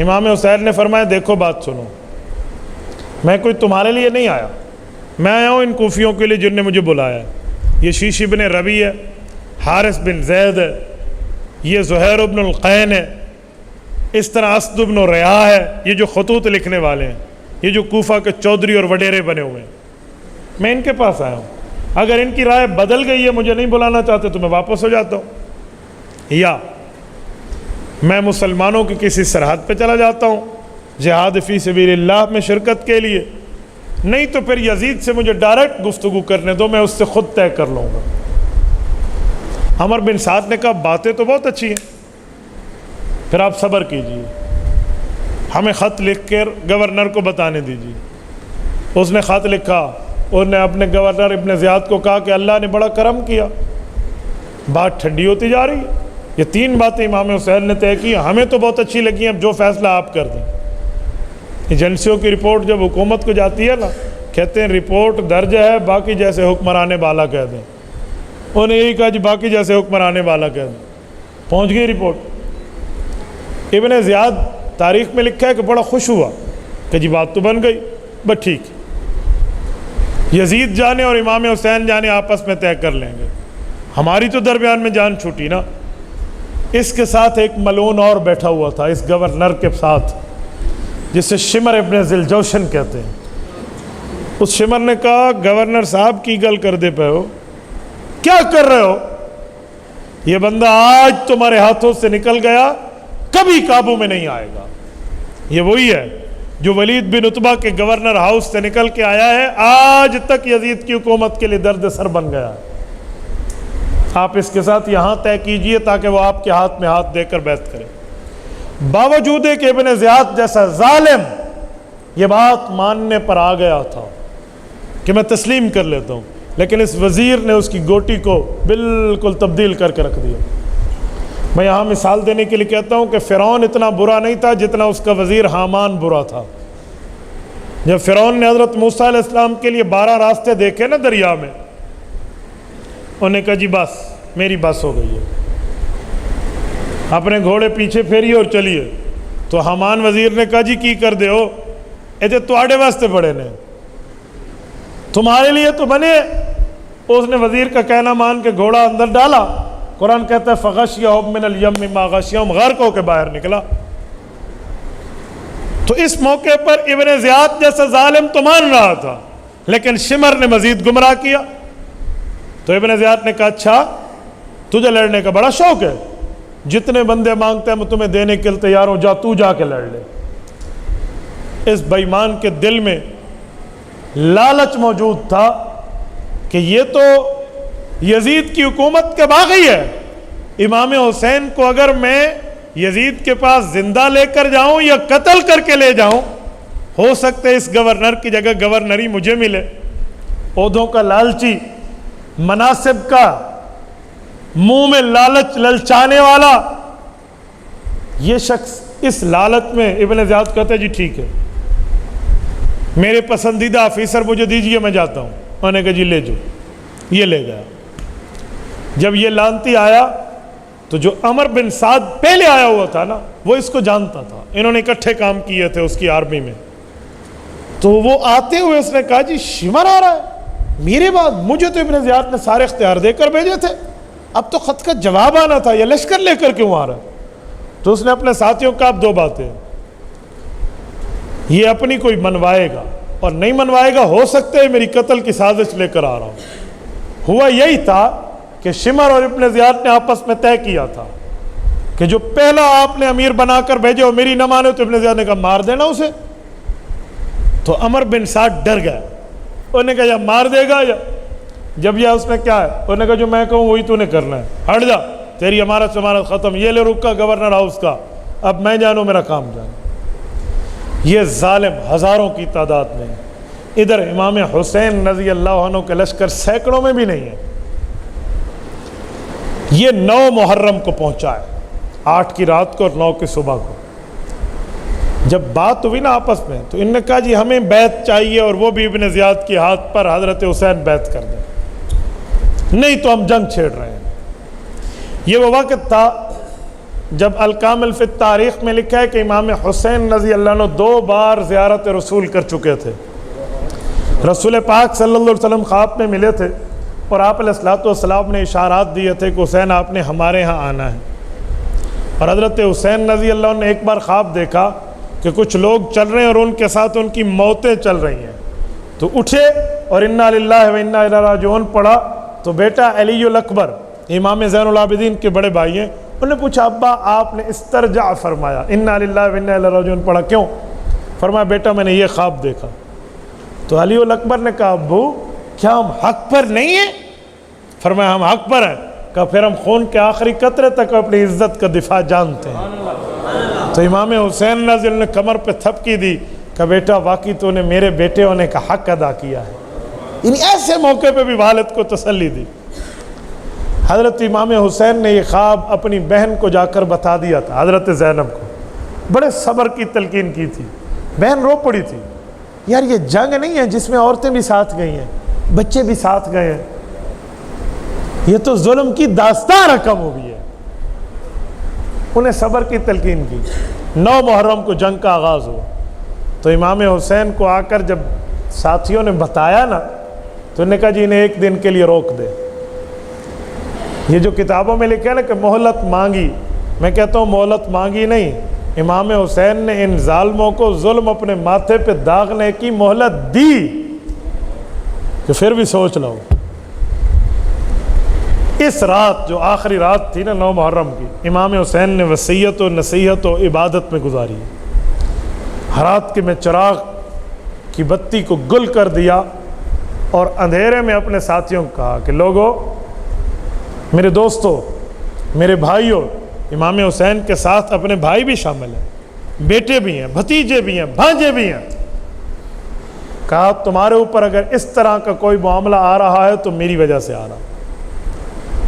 امام حسین نے فرمایا دیکھو بات سنو، میں کوئی تمہارے لیے نہیں آیا، میں آیا ہوں ان کوفیوں کے لیے جن نے مجھے بلایا ہے۔ یہ شیش بن ربی ہے، حارث بن زید ہے، یہ زہیر بن القین ہے، اس طرح اسد بن ریاح ہے، یہ جو خطوط لکھنے والے ہیں، یہ جو کوفہ کے چودھری اور وڈیرے بنے ہوئے ہیں، میں ان کے پاس آیا ہوں۔ اگر ان کی رائے بدل گئی ہے، مجھے نہیں بلانا چاہتے تو میں واپس ہو جاتا ہوں، یا میں مسلمانوں کی کسی سرحد پہ چلا جاتا ہوں جہاد فی سبیل اللہ میں شرکت کے لیے، نہیں تو پھر یزید سے مجھے ڈائریکٹ گفتگو کرنے دو، میں اس سے خود طے کر لوں گا۔ عمر بن سعد نے کہا باتیں تو بہت اچھی ہیں، پھر آپ صبر کیجئے، ہمیں خط لکھ کر گورنر کو بتانے دیجئے۔ اس نے خط لکھا، اس نے اپنے گورنر ابن زیاد کو کہا کہ اللہ نے بڑا کرم کیا، بات ٹھنڈی ہوتی جا رہی ہے۔ یہ 3 باتیں امام حسین نے طے کی، ہمیں تو بہت اچھی لگی ہیں، اب جو فیصلہ آپ کر دیں۔ ایجنسیوں کی رپورٹ جب حکومت کو جاتی ہے نا، کہتے ہیں رپورٹ درج ہے، باقی جیسے حکمران بالا کہہ دیں۔ انہوں نے یہی کہا جی باقی جیسے حکمران بالا کہہ دیں، پہنچ گئی رپورٹ۔ ابن زیاد تاریخ میں لکھا ہے کہ بڑا خوش ہوا کہ جی بات تو بن گئی، بس ٹھیک، یزید جانے اور امام حسین جانے آپس میں طے کر لیں گے، ہماری تو درمیان میں جان چھوٹی نا۔ اس کے ساتھ ایک ملعون اور بیٹھا ہوا تھا اس گورنر کے ساتھ، جسے شمر ابن ذوالجوشن کہتے ہیں۔ اس شمر نے کہا گورنر صاحب کی گل کر دے پہ ہو، کیا کر رہے ہو؟ یہ بندہ آج تمہارے ہاتھوں سے نکل گیا، کبھی قابو میں نہیں آئے گا۔ یہ وہی ہے جو ولید بن عتبہ کے گورنر ہاؤس سے نکل کے آیا ہے، آج تک یزید کی حکومت کے لیے درد سر بن گیا ہے۔ آپ اس کے ساتھ یہاں طے کیجئے تاکہ وہ آپ کے ہاتھ میں ہاتھ دے کر بیعت کرے۔ باوجود کہ ابن زیاد جیسا ظالم یہ بات ماننے پر آ گیا تھا کہ میں تسلیم کر لیتا ہوں، لیکن اس وزیر نے اس کی گوٹی کو بالکل تبدیل کر کے رکھ دیا۔ میں یہاں مثال دینے کے لیے کہتا ہوں کہ فرعون اتنا برا نہیں تھا جتنا اس کا وزیر حامان برا تھا۔ جب فرعون نے حضرت موسیٰ علیہ السلام کے لیے 12 راستے دیکھے نا دریا میں، انہوں نے کہا جی بس میری بس ہو گئی ہے، اپنے گھوڑے پیچھے پھیریے اور چلیے۔ تو حامان وزیر نے کہا جی کی کر دے ہو، ایتے تواڈے واسطے بڑے نے، تمہارے لیے تو بنے۔ اس نے وزیر کا کہنا مان کے گھوڑا اندر ڈالا، قرآن کہتا ہے فغشیہم من الیم ما غشیہم، غرق ہو کے باہر نکلا۔ تو اس موقع پر ابن زیاد جیسا ظالم تو مان رہا تھا، لیکن شمر نے مزید گمراہ کیا۔ تو ابن زیاد نے کہا اچھا تجھے لڑنے کا بڑا شوق ہے، جتنے بندے مانگتے ہیں میں تمہیں دینے کے لیے تیار ہوں، جا تو جا کے لڑ لے۔ اس بے ایمان کے دل میں لالچ موجود تھا کہ یہ تو یزید کی حکومت کے باغی ہے، امام حسین کو اگر میں یزید کے پاس زندہ لے کر جاؤں یا قتل کر کے لے جاؤں، ہو سکتا ہے اس گورنر کی جگہ گورنری مجھے ملے۔ عہدوں کا لالچی، مناصب کا منہ میں لالچ للچانے والا یہ شخص اس لالچ میں ابن زیاد کہتا ہے جی ٹھیک ہے، میرے پسندیدہ آفیسر مجھے دیجئے، میں جاتا ہوں۔ انہوں نے کہا جی لے جاؤ، یہ لے گیا۔ جب یہ لانتی آیا تو جو عمر بن سعد پہلے آیا ہوا تھا نا، وہ اس کو جانتا تھا، انہوں نے اکٹھے کام کیے تھے اس کی آرمی میں۔ تو وہ آتے ہوئے اس نے کہا جی شمر آ رہا ہے میرے بعد، مجھے تو ابن زیاد نے سارے اختیار دے کر بھیجے تھے، اب تو خط کا جواب آنا تھا، یہ لشکر لے کر کیوں آ رہا ہے؟ تو اس نے اپنے ساتھیوں کا اب 2 باتیں، یہ اپنی کوئی منوائے گا اور نہیں منوائے گا، ہو سکتا ہے میری قتل کی سازش لے کر آ رہا ہوں۔ ہوا یہی تھا کہ شمر اور ابن زیاد نے آپس میں طے کیا تھا کہ جو پہلا آپ نے امیر بنا کر بھیجے وہ میری نہ مانے، تو ابن زیاد نے کہا مار دینا اسے۔ تو عمر بن سعد ڈر گیا، انہوں نے کہا یا مار دے گا یا جب یہ اس میں کیا ہے، انہوں نے کہا جو میں کہوں وہی تو نے کرنا ہے، ہٹ جا، تیری امارت سے امارت ختم، یہ لے رک کا گورنر ہاؤس کا، اب میں جانوں میرا کام جانوں۔ یہ ظالم ہزاروں کی تعداد میں، ادھر امام حسین رضی اللہ عنہ کا لشکر سینکڑوں میں بھی نہیں ہے۔ یہ 9 محرم کو پہنچا ہے، 8 کی رات کو اور 9 کی صبح کو۔ جب بات ہوئی نا آپس میں تو انہوں نے کہا جی ہمیں بیعت چاہیے، اور وہ بھی ابن زیاد کے ہاتھ پر حضرت حسین بیعت کر دیں، نہیں تو ہم جنگ چھیڑ رہے ہیں۔ یہ وہ وقت تھا جب الکامل فی التاریخ میں لکھا ہے کہ امام حسین رضی اللہ عنہ 2 بار زیارت رسول کر چکے تھے۔ رسول پاک صلی اللہ علیہ وسلم خواب میں ملے تھے اور آپ علیہ السلام نے اشارات دیے تھے کہ حسین آپ نے ہمارے ہاں آنا ہے، اور حضرت حسین رضی اللہ عنہ نے ایک بار خواب دیکھا کہ کچھ لوگ چل رہے ہیں اور ان کے ساتھ ان کی موتیں چل رہی ہیں، تو اٹھے اور انا للہ و انا الیہ راجعون پڑھا، تو بیٹا علی الاکبر امام زین العابدین کے بڑے بھائی ہیں، انہوں نے پوچھا ابا آپ نے استرجاع فرمایا انا للہ و انا الیہ راجعون پڑھا کیوں؟ فرمایا بیٹا میں نے یہ خواب دیکھا۔ تو علی الاکبر نے کہا ابو کیا ہم حق پر نہیں ہیں؟ فرمایا ہم حق پر ہیں۔ کہا پھر ہم خون کے آخری قطرے تک اپنی عزت کا دفاع جانتے ہیں۔ تو امام حسین رضی اللہ عنہ نے کمر پہ تھپکی دی، کہا بیٹا واقعی تو نے میرے بیٹے ہونے کا حق ادا کیا ہے۔ یعنی ایسے موقع پہ بھی والد کو تسلی دی۔ حضرت امام حسین نے یہ خواب اپنی بہن کو جا کر بتا دیا تھا، حضرت زینب کو، بڑے صبر کی تلقین کی تھی۔ بہن رو پڑی تھی، یار یہ جنگ نہیں ہے جس میں عورتیں بھی ساتھ گئی ہیں، بچے بھی ساتھ گئے ہیں، یہ تو ظلم کی داستان رقم ہوئی ہے۔ انہیں صبر کی تلقین کی۔ 9 محرم کو جنگ کا آغاز ہوا تو امام حسین کو آ کر جب ساتھیوں نے بتایا نا تو انہوں نے کہا جی انہیں ایک دن کے لیے روک دے۔ یہ جو کتابوں میں لکھا ہے نا کہ مہلت مانگی، میں کہتا ہوں مہلت مانگی نہیں، امام حسین نے ان ظالموں کو ظلم اپنے ماتھے پہ داغنے کی مہلت دی کہ پھر بھی سوچ لو۔ اس رات جو آخری رات تھی نا 9 محرم کی، امام حسین نے وصیت و نصیحت و عبادت میں گزاری۔ رات کے میں چراغ کی بتی کو گل کر دیا اور اندھیرے میں اپنے ساتھیوں کو کہا کہ لوگو، میرے دوستو، میرے بھائیوں، امام حسین کے ساتھ اپنے بھائی بھی شامل ہیں، بیٹے بھی ہیں، بھتیجے بھی ہیں، بھانجے بھی ہیں۔ کہا تمہارے اوپر اگر اس طرح کا کوئی معاملہ آ رہا ہے تو میری وجہ سے آ رہا۔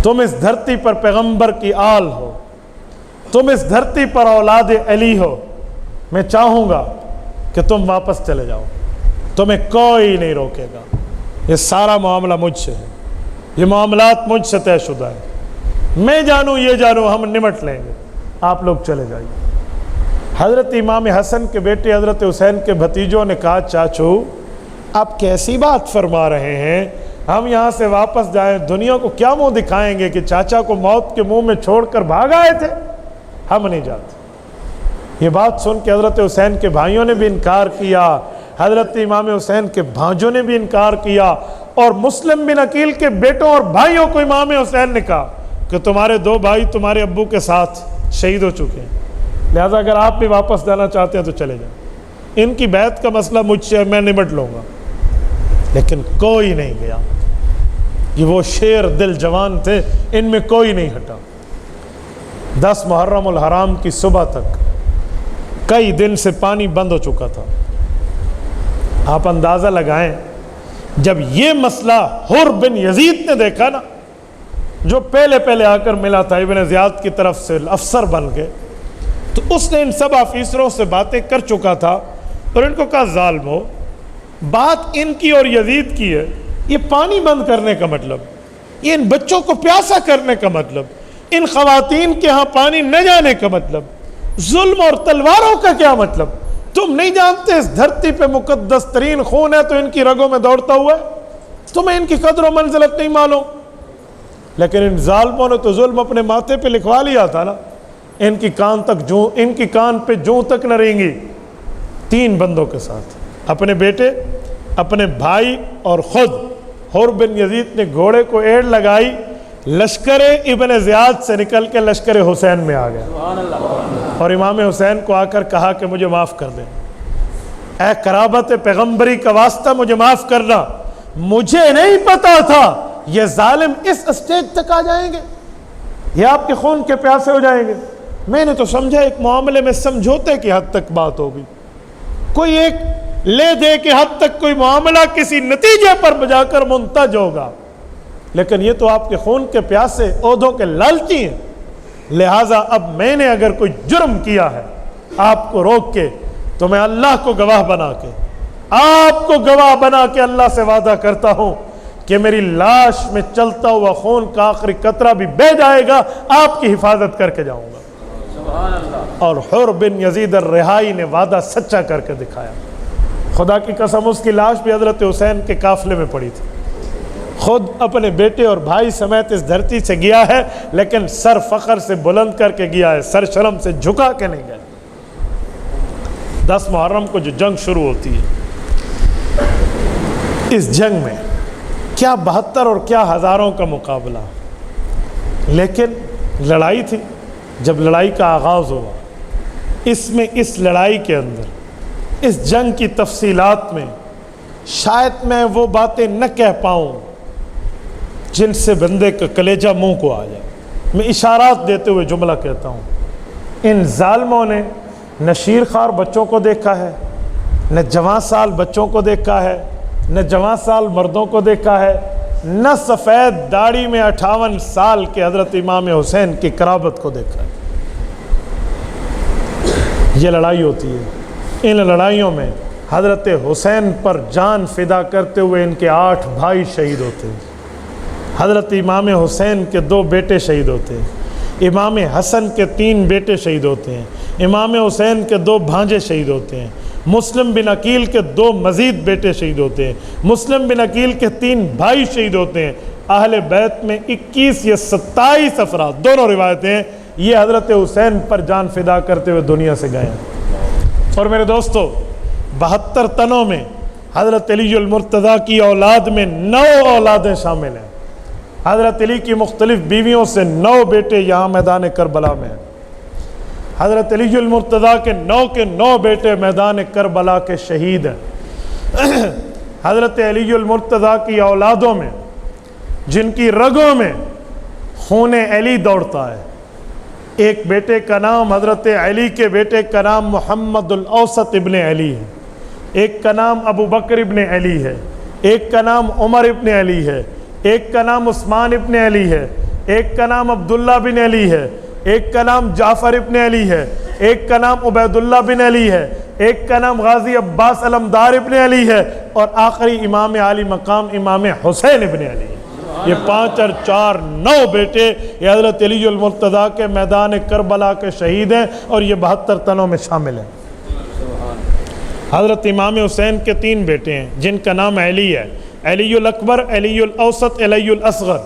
تم اس دھرتی پر پیغمبر کی آل ہو، تم اس دھرتی پر اولاد علی ہو، میں چاہوں گا کہ تم واپس چلے جاؤ، تمہیں کوئی نہیں روکے گا، یہ سارا معاملہ مجھ سے ہے، یہ معاملات مجھ سے طے شدہ ہے، میں جانوں یہ جانوں ہم نمٹ لیں گے، آپ لوگ چلے جائیے۔ حضرت امام حسن کے بیٹے حضرت حسین کے بھتیجوں نے کہا چاچو آپ کیسی بات فرما رہے ہیں، ہم یہاں سے واپس جائیں، دنیا کو کیا منہ دکھائیں گے کہ چاچا کو موت کے منہ میں چھوڑ کر بھاگ آئے تھے، ہم نہیں جاتے۔ یہ بات سن کے حضرت حسین کے بھائیوں نے بھی انکار کیا، حضرت امام حسین کے بھانجوں نے بھی انکار کیا، اور مسلم بن عقیل کے بیٹوں اور بھائیوں کو امام حسین نے کہا کہ تمہارے 2 بھائی تمہارے ابو کے ساتھ شہید ہو چکے ہیں، لہذا اگر آپ بھی واپس جانا چاہتے ہیں تو چلے جائیں، ان کی بیعت کا مسئلہ مجھ سے میں نمٹ لوں گا۔ لیکن کوئی نہیں گیا، یہ وہ شیر دل جوان تھے، ان میں کوئی نہیں ہٹا۔ 10 محرم الحرام کی صبح تک کئی دن سے پانی بند ہو چکا تھا۔ آپ اندازہ لگائیں جب یہ مسئلہ حر بن یزید نے دیکھا نا، جو پہلے آ کر ملا تھا ابن زیاد کی طرف سے افسر بن کے، تو اس نے ان سب آفیسروں سے باتیں کر چکا تھا اور ان کو کہا ظالمو، بات ان کی اور یزید کی ہے، یہ پانی بند کرنے کا مطلب، یہ ان بچوں کو پیاسا کرنے کا مطلب، ان خواتین کے ہاں پانی نہ جانے کا مطلب، ظلم اور تلواروں کا کیا مطلب؟ تم نہیں جانتے اس دھرتی پہ مقدس ترین خون ہے تو ان کی رگوں میں دوڑتا ہوا ہے، تمہیں ان کی قدر و منزلت نہیں معلوم۔ لیکن ان ظالموں نے تو ظلم اپنے ماتھے پہ لکھوا لیا تھا نا، ان کی کان پہ جوں تک نہ رہیں 3 بندوں کے ساتھ، اپنے بیٹے، اپنے بھائی اور خود۔ حر بن یزید نے گھوڑے کو ایڑ لگائی، لشکر ابن زیاد سے نکل کے لشکر حسین میں آ گیا اور امام حسین کو آ کر کہا کہ مجھے معاف کر دیں، اے قرابت پیغمبری کا واسطہ مجھے معاف کرنا، مجھے نہیں پتا تھا یہ ظالم اس اسٹیج تک آ جائیں گے، یہ آپ کے خون کے پیاسے ہو جائیں گے؟ میں نے تو سمجھا ایک معاملے میں سمجھوتے کی حد تک بات ہوگی، کوئی ایک لے دے کے حد تک کوئی معاملہ کسی نتیجے پر جا کر منتج ہوگا، لیکن یہ تو آپ کے خون کے پیاسے، عہدوں کے لالچی ہیں۔ لہٰذا اب میں نے اگر کوئی جرم کیا ہے آپ کو روک کے، تو میں اللہ کو گواہ بنا کے، آپ کو گواہ بنا کے اللہ سے وعدہ کرتا ہوں کہ میری لاش میں چلتا ہوا خون کا آخری قطرہ بھی بہہ جائے گا، آپ کی حفاظت کر کے جاؤں گا۔ سبحان اللہ۔ اور حر بن یزید الرہائی نے وعدہ سچا کر کے دکھایا۔ خدا کی قسم اس کی لاش بھی حضرت حسین کے قافلے میں پڑی تھی، خود اپنے بیٹے اور بھائی سمیت اس دھرتی سے گیا ہے، لیکن سر فخر سے بلند کر کے گیا ہے، سر شرم سے جھکا کے نہیں گیا۔ 10 محرم کو جو جنگ شروع ہوتی ہے، اس جنگ میں کیا 72 اور کیا ہزاروں کا مقابلہ، لیکن لڑائی تھی۔ جب لڑائی کا آغاز ہوا، اس لڑائی کے اندر، اس جنگ کی تفصیلات میں شاید میں وہ باتیں نہ کہہ پاؤں جن سے بندے کا کلیجہ منہ کو آ جائے۔ میں اشارات دیتے ہوئے جملہ کہتا ہوں، ان ظالموں نے نہ شیر خوار بچوں کو دیکھا ہے، نہ جوان سال بچوں کو دیکھا ہے، نہ جوان سال مردوں کو دیکھا ہے، نہ سفید داڑھی میں 58 سال کے حضرت امام حسین کی قرابت کو دیکھا ہے۔ یہ لڑائی ہوتی ہے، ان لڑائیوں میں حضرت حسین پر جان فدا کرتے ہوئے ان کے 8 بھائی شہید ہوتے ہیں، حضرت امام حسین کے 2 بیٹے شہید ہوتے ہیں، امام حسن کے 3 بیٹے شہید ہوتے ہیں، امام حسین کے 2 بھانجے شہید ہوتے ہیں، مسلم بن عقیل کے 2 مزید بیٹے شہید ہوتے ہیں، مسلم بن عقیل کے 3 بھائی شہید ہوتے ہیں۔ اہل بیت میں 21 یا 27 افراد، دونوں روایتیں ہیں، یہ حضرت حسین پر جان فدا کرتے ہوئے دنیا سے گئے ہیں۔ اور میرے دوستو، 72 تنوں میں حضرت علی المرتضیٰ کی اولاد میں 9 اولادیں شامل ہیں۔ حضرت علی کی مختلف بیویوں سے 9 بیٹے یہاں میدان کربلا میں ہیں۔ حضرت علی المرتضیٰ کے 9 بیٹے میدان کربلا کے شہید ہیں۔ حضرت علی المرتضیٰ کی اولادوں میں جن کی رگوں میں خون علی دوڑتا ہے، ایک بیٹے کا نام، حضرت علی کے بیٹے کا نام محمد الاوسط ابن علی ہے، ایک کا نام ابو بکر ابن علی ہے، ایک کا نام عمر ابن علی ہے، ایک کا نام عثمان ابن علی ہے، ایک کا نام عبداللہ بن علی ہے، ایک کا نام جعفر ابن علی ہے، ایک کا نام عبید اللہ بن علی ہے، ایک کا نام غازی عباس علمدار ابن علی ہے، اور آخری امام عالی مقام امام حسین ابن علی ہے۔ یہ 5 اور 4 9 بیٹے یہ حضرت علی المرتضیٰ کے میدان کربلا کے شہید ہیں، اور یہ 72 تنوں میں شامل ہیں۔ حضرت امام حسین کے 3 بیٹے ہیں جن کا نام علی ہے، علی الاکبر، علی الاوسط، علی الاصغر۔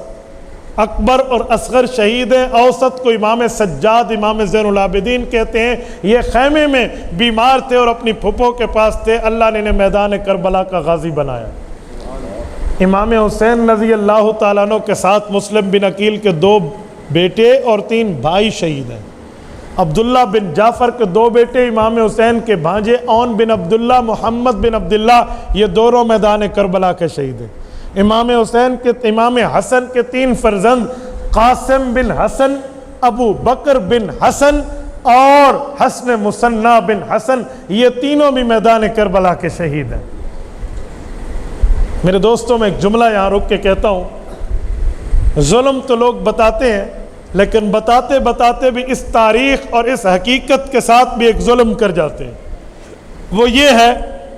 اکبر اور اصغر شہید ہیں، اوسط کو امام سجاد، امام زین العابدین کہتے ہیں۔ یہ خیمے میں بیمار تھے اور اپنی پھپھو کے پاس تھے، اللہ نے انہیں میدان کربلا کا غازی بنایا۔ امام حسین رضی اللہ تعالیٰ عنہ کے ساتھ مسلم بن عقیل کے 2 بیٹے اور 3 بھائی شہید ہیں۔ عبداللہ بن جعفر کے 2 بیٹے امام حسین کے بھانجے اون بن عبداللہ، محمد بن عبداللہ، یہ دونوں میدان کربلا کے شہید ہیں۔ امام حسن کے 3 فرزند قاسم بن حسن، ابو بکر بن حسن اور حسن مثنی بن حسن، یہ تینوں بھی میدان کربلا کے شہید ہیں۔ میرے دوستوں، میں ایک جملہ یہاں رک کے کہتا ہوں، ظلم تو لوگ بتاتے ہیں، لیکن بتاتے بتاتے بھی اس تاریخ اور اس حقیقت کے ساتھ بھی ایک ظلم کر جاتے ہیں۔ وہ یہ ہے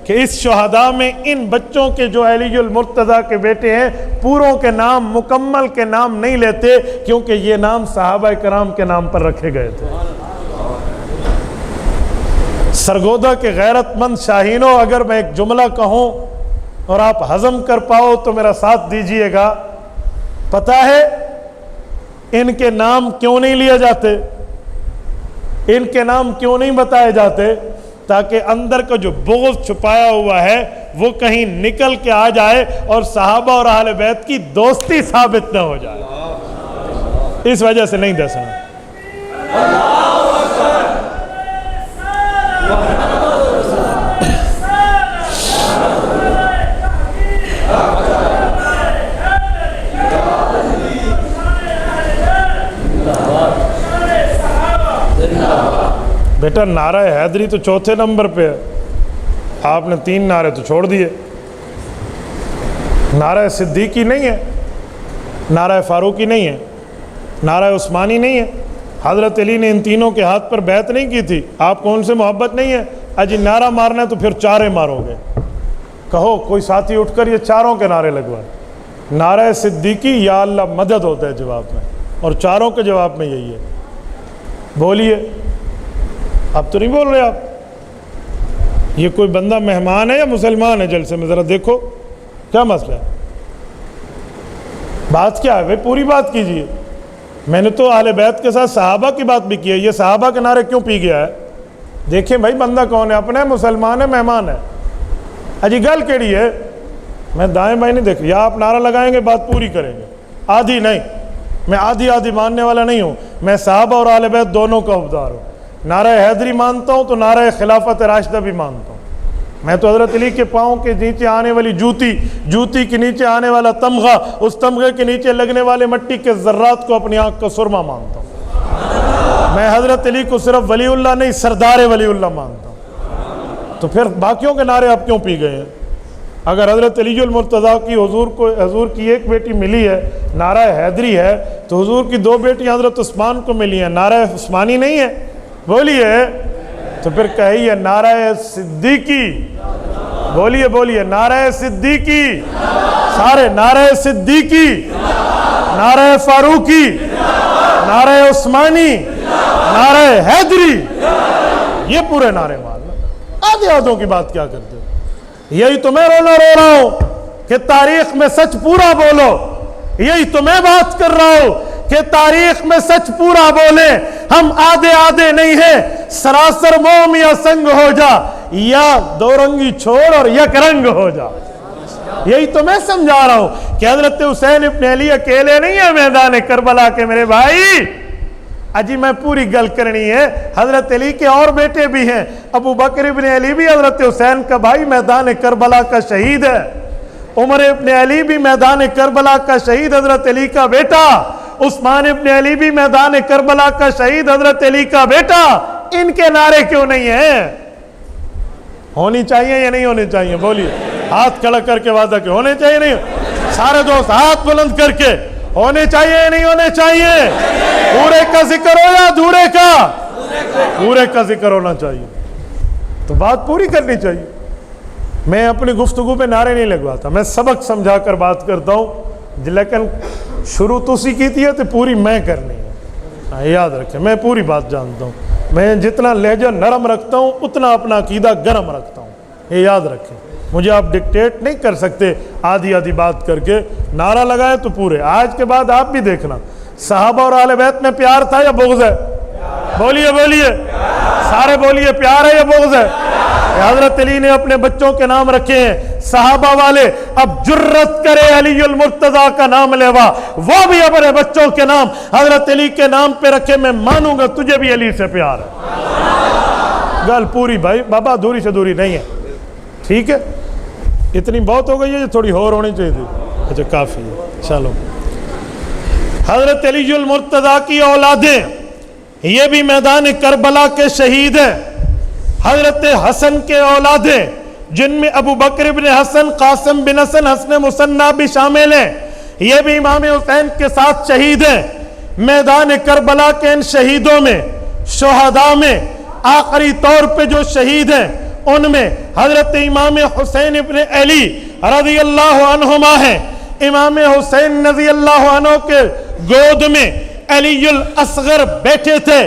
کہ اس شہداء میں ان بچوں کے جو علی المرتضیٰ کے بیٹے ہیں، پوروں کے نام، مکمل کے نام نہیں لیتے، کیونکہ یہ نام صحابہ کرام کے نام پر رکھے گئے تھے۔ سرگودا کے غیرت مند شاہینوں، اگر میں ایک جملہ کہوں اور آپ ہضم کر پاؤ تو میرا ساتھ دیجئے گا۔ پتہ ہے ان کے نام کیوں نہیں لیے جاتے، ان کے نام کیوں نہیں بتائے جاتے؟ تاکہ اندر کا جو بغض چھپایا ہوا ہے وہ کہیں نکل کے آ جائے اور صحابہ اور اہل بیت کی دوستی ثابت نہ ہو جائے۔ اس وجہ سے نہیں دسنا۔ بیٹا نعرہ حیدری تو چوتھے نمبر پہ ہے، آپ نے 3 نعرے تو چھوڑ دیے۔ نعرہ صدیقی نہیں ہے، نعرہ فاروقی نہیں ہے، نعرہ عثمانی نہیں ہے۔ حضرت علی نے ان تینوں کے ہاتھ پر بیعت نہیں کی تھی، آپ کو ان سے محبت نہیں ہے؟ اجی نعرہ مارنا ہے تو پھر 4 مارو گے، کہو کوئی ساتھی اٹھ کر یہ 4 کے نعرے لگوائے۔ نعرہ صدیقی یا اللہ مدد ہوتا ہے جواب میں، اور 4 کے جواب میں یہی ہے۔ بولیے، اب تو نہیں بول رہے آپ؟ یہ کوئی بندہ مہمان ہے یا مسلمان ہے جلسے میں؟ ذرا دیکھو کیا مسئلہ ہے، بات کیا ہے بھائی؟ پوری بات کیجئے۔ میں نے تو اہل بیت کے ساتھ صحابہ کی بات بھی کی ہے، یہ صحابہ کے نعرے کیوں پی گیا ہے؟ دیکھیں بھائی بندہ کون ہے، اپنا ہے، مسلمان ہے، مہمان ہے۔ اجی گل کیڑی ہے؟ میں دائیں بائیں نہیں دیکھ، یا آپ نعرہ لگائیں گے بات پوری کریں گے، آدھی نہیں۔ میں آدھی ماننے والا نہیں ہوں، میں صحابہ اور اہل بیت دونوں کا حوفدار ہوں۔ نعرہ حیدری مانتا ہوں تو نعرہ خلافت راشدہ بھی مانتا ہوں۔ میں تو حضرت علی کے پاؤں کے نیچے آنے والی جوتی کے نیچے آنے والا تمغہ، اس تمغے کے نیچے لگنے والے مٹی کے ذرات کو اپنی آنکھ کا سرما مانتا ہوں۔ میں حضرت علی کو صرف ولی اللہ نہیں، سردار ولی اللہ مانتا ہوں۔ تو پھر باقیوں کے نعرے آپ کیوں پی گئے ہیں؟ اگر حضرت علی المرتضیٰ کی حضور کی ایک بیٹی ملی ہے، نعرہ حیدری ہے، تو حضور کی 2 بیٹیاں حضرت عثمان کو ملی ہیں، نعرہ عثمانی نہیں ہے؟ بولیے، تو پھر کہیے نعرہ صدیقی، بولیے نعرہ صدیقی، سارے نعرہ صدیقی، نعرہ فاروقی، نعرہ عثمانی، نعرہ حیدری، یہ پورے نعرے مارنا۔ آدھوں کی بات کیا کرتے ہو؟ یہی تو میں رو رہا ہوں کہ تاریخ میں سچ پورا بولو، یہی تو میں بات کر رہا ہوں کہ تاریخ میں سچ پورا بولیں۔ ہم آدھے نہیں ہیں، سراسر موم یا سنگ ہو جا، یا 2 رنگی چھوڑ اور یک رنگ ہو جا۔ یہی تو میں سمجھا رہا ہوں کہ حضرت حسین ابن علی اکیلے نہیں ہیں میدان کربلا کے میرے بھائی۔ اجی میں پوری گل کرنی ہے، حضرت علی کے اور بیٹے بھی ہیں، ابو بکر ابن علی بھی حضرت حسین کا بھائی میدان کربلا کا شہید ہے، عمر ابن علی بھی میدان کربلا کا شہید حضرت علی کا بیٹا، عثمان ابن علی بھی میدان کربلا کا شہید حضرت علی کا بیٹا۔ ان کے نعرے کیوں نہیں ہیں؟ ہونی چاہیے یا نہیں ہونی چاہیے؟ بولیے، ہاتھ کھڑا کر کے وعدہ کہ ہونے چاہیے نہیں؟ سارے دوست ہاتھ بلند کر کے، ہونے چاہیے یا نہیں ہونے چاہیے؟ پورے کا ذکر ہو یا ادھورے کا؟ پورے کا ذکر ہونا چاہیے، تو بات پوری کرنی چاہیے۔ میں اپنی گفتگو پہ نعرے نہیں لگواتا، میں سبق سمجھا کر بات کرتا ہوں، لیکن شروع تو اسی کی تھی تو پوری میں کرنی ہے۔ یاد رکھیں، میں پوری بات جانتا ہوں، میں جتنا لہجہ نرم رکھتا ہوں اتنا اپنا عقیدہ گرم رکھتا ہوں، یہ یاد رکھیں۔ مجھے آپ ڈکٹیٹ نہیں کر سکتے آدھی بات کر کے، نعرہ لگائے تو پورے۔ آج کے بعد آپ بھی دیکھنا، صحابہ اور اہل بیت میں پیار تھا یا بغض ہے؟ بولیے، سارے بولیے، پیار ہے یا بغض ہے؟ حضرت علی نے اپنے بچوں کے نام رکھے ہیں، صحابہ والے اب جرت کرے علی المرتضیٰ کا نام لیوا، وہ بھی اپنے بچوں کے نام حضرت علی کے نام پہ رکھے۔ میں مانوں گا تجھے بھی علی سے پیار ہے۔ گل پوری بھائی، بابا دوری سے دوری نہیں ہے، ٹھیک ہے؟ اتنی بہت ہو گئی ہے، تھوڑی اور ہونی چاہیے تھی۔ اچھا کافی ہے، چلو۔ حضرت علی المرتضیٰ کی اولادیں یہ بھی میدان کربلا کے شہید ہیں۔ حضرت حسن کے اولادیں جن میں ابو بکر بن حسن، قاسم بن حسن، حسن مثنیٰ بھی شامل ہیں، یہ بھی امام حسین کے ساتھ شہید ہیں۔ میدان کربلا کے ان شہیدوں میں، شہداء میں آخری طور پہ جو شہید ہیں ان میں حضرت امام حسین ابن علی رضی اللہ عنہما ہیں۔ امام حسین رضی اللہ عنہ کے گود میں علی الاصغر بیٹھے تھے۔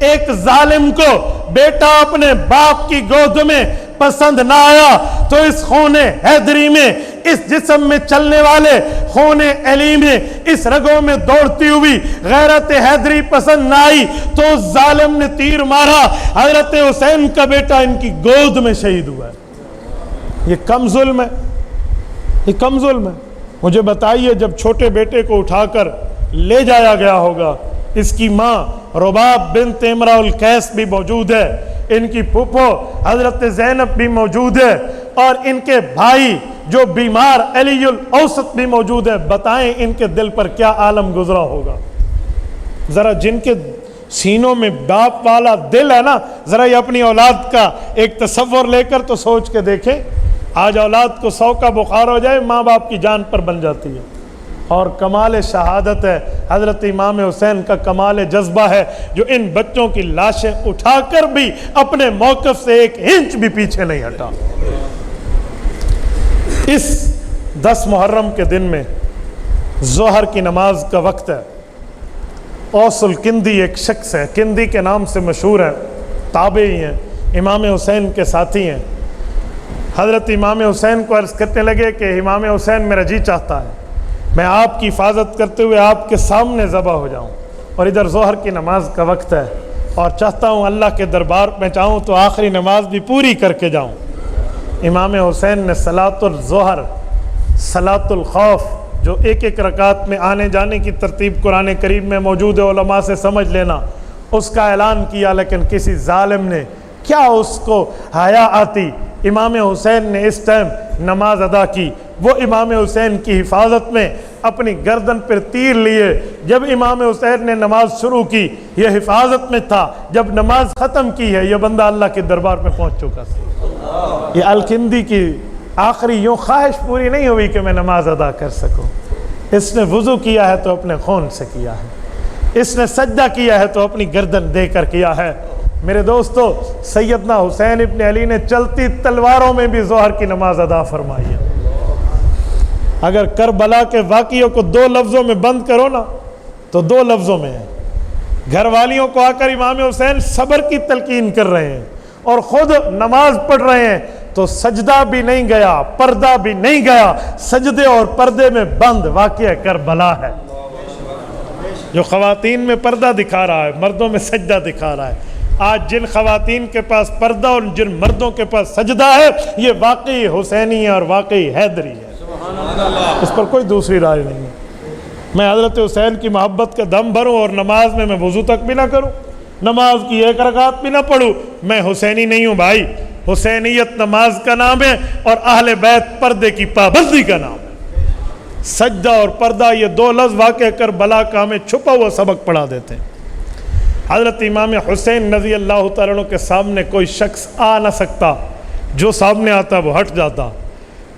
ایک ظالم کو بیٹا اپنے باپ کی گود میں پسند نہ آیا تو اس خون حیدری میں، اس جسم میں چلنے والے خون علی میں، اس رگوں میں دوڑتی ہوئی غیرت حیدری پسند نہ آئی تو اس ظالم نے تیر مارا، حضرت حسین کا بیٹا ان کی گود میں شہید ہوا ہے۔ یہ کم ظلم ہے، یہ کم ظلم ہے؟ مجھے بتائیے، جب چھوٹے بیٹے کو اٹھا کر لے جایا گیا ہوگا، اس کی ماں رباب بنت امرا القیس بھی موجود ہے، ان کی پھوپھو حضرت زینب بھی موجود ہے، اور ان کے بھائی جو بیمار علی الاوسط بھی موجود ہے۔ بتائیں ان کے دل پر کیا عالم گزرا ہوگا؟ ذرا جن کے سینوں میں باپ والا دل ہے نا، ذرا یہ اپنی اولاد کا ایک تصور لے کر تو سوچ کے دیکھیں، آج اولاد کو 100 کا بخار ہو جائے ماں باپ کی جان پر بن جاتی ہے، اور کمال شہادت ہے حضرت امام حسین کا، کمال جذبہ ہے جو ان بچوں کی لاشیں اٹھا کر بھی اپنے موقف سے 1 انچ بھی پیچھے نہیں ہٹا۔ اس 10 محرم کے دن میں ظہر کی نماز کا وقت ہے۔ اوس الکندی ایک شخص ہے، کندی کے نام سے مشہور ہے، تابعی ہیں، امام حسین کے ساتھی ہیں۔ حضرت امام حسین کو عرض کرنے لگے کہ امام حسین میرا جی چاہتا ہے میں آپ کی حفاظت کرتے ہوئے آپ کے سامنے ذبح ہو جاؤں، اور ادھر ظہر کی نماز کا وقت ہے، اور چاہتا ہوں اللہ کے دربار میں چاہوں تو آخری نماز بھی پوری کر کے جاؤں۔ امام حسین نے صلاۃ الظہر، صلاۃ الخوف، جو 1 رکعت میں آنے جانے کی ترتیب قرآن کریم میں موجود ہے، علماء سے سمجھ لینا، اس کا اعلان کیا، لیکن کسی ظالم نے کیا اس کو حیا آتی، امام حسین نے اس ٹائم نماز ادا کی۔ وہ امام حسین کی حفاظت میں اپنی گردن پر تیر لیے، جب امام حسین نے نماز شروع کی یہ حفاظت میں تھا، جب نماز ختم کی ہے یہ بندہ اللہ کے دربار میں پہنچ چکا تھا۔ یہ الکندی کی آخری یوں خواہش پوری نہیں ہوئی کہ میں نماز ادا کر سکوں، اس نے وضو کیا ہے تو اپنے خون سے کیا ہے، اس نے سجدہ کیا ہے تو اپنی گردن دے کر کیا ہے۔ میرے دوستو، سیدنا حسین ابن علی نے چلتی تلواروں میں بھی ظہر کی نماز ادا فرمائی ہے۔ اگر کربلا کے واقعوں کو 2 لفظوں میں بند کرو نا تو 2 لفظوں میں ہے۔ گھر والیوں کو آ کر امام حسین صبر کی تلقین کر رہے ہیں اور خود نماز پڑھ رہے ہیں، تو سجدہ بھی نہیں گیا، پردہ بھی نہیں گیا، سجدے اور پردے میں بند واقعہ کربلا ہے۔ جو خواتین میں پردہ دکھا رہا ہے، مردوں میں سجدہ دکھا رہا ہے۔ آج جن خواتین کے پاس پردہ اور جن مردوں کے پاس سجدہ ہے، یہ واقعی حسینی ہے اور واقعی حیدری ہے، اس پر کوئی دوسری رائے نہیں ہے۔ میں حضرت حسین کی محبت کا دم بھروں اور نماز میں وضو تک بھی نہ کروں، نماز کی 1 رکعت بھی نہ پڑھوں، میں حسینی نہیں ہوں بھائی۔ حسینیت نماز کا نام ہے اور اہل بیت پردے کی پابندی کا نام ہے۔ سجدہ اور پردہ یہ 2 لفظ واقع کربلا کا ہمیں چھپا ہوا سبق پڑھا دیتے ہیں۔ حضرت امام حسین رضی اللہ تعالیٰ عنہ کے سامنے کوئی شخص آ نہ سکتا، جو سامنے آتا وہ ہٹ جاتا۔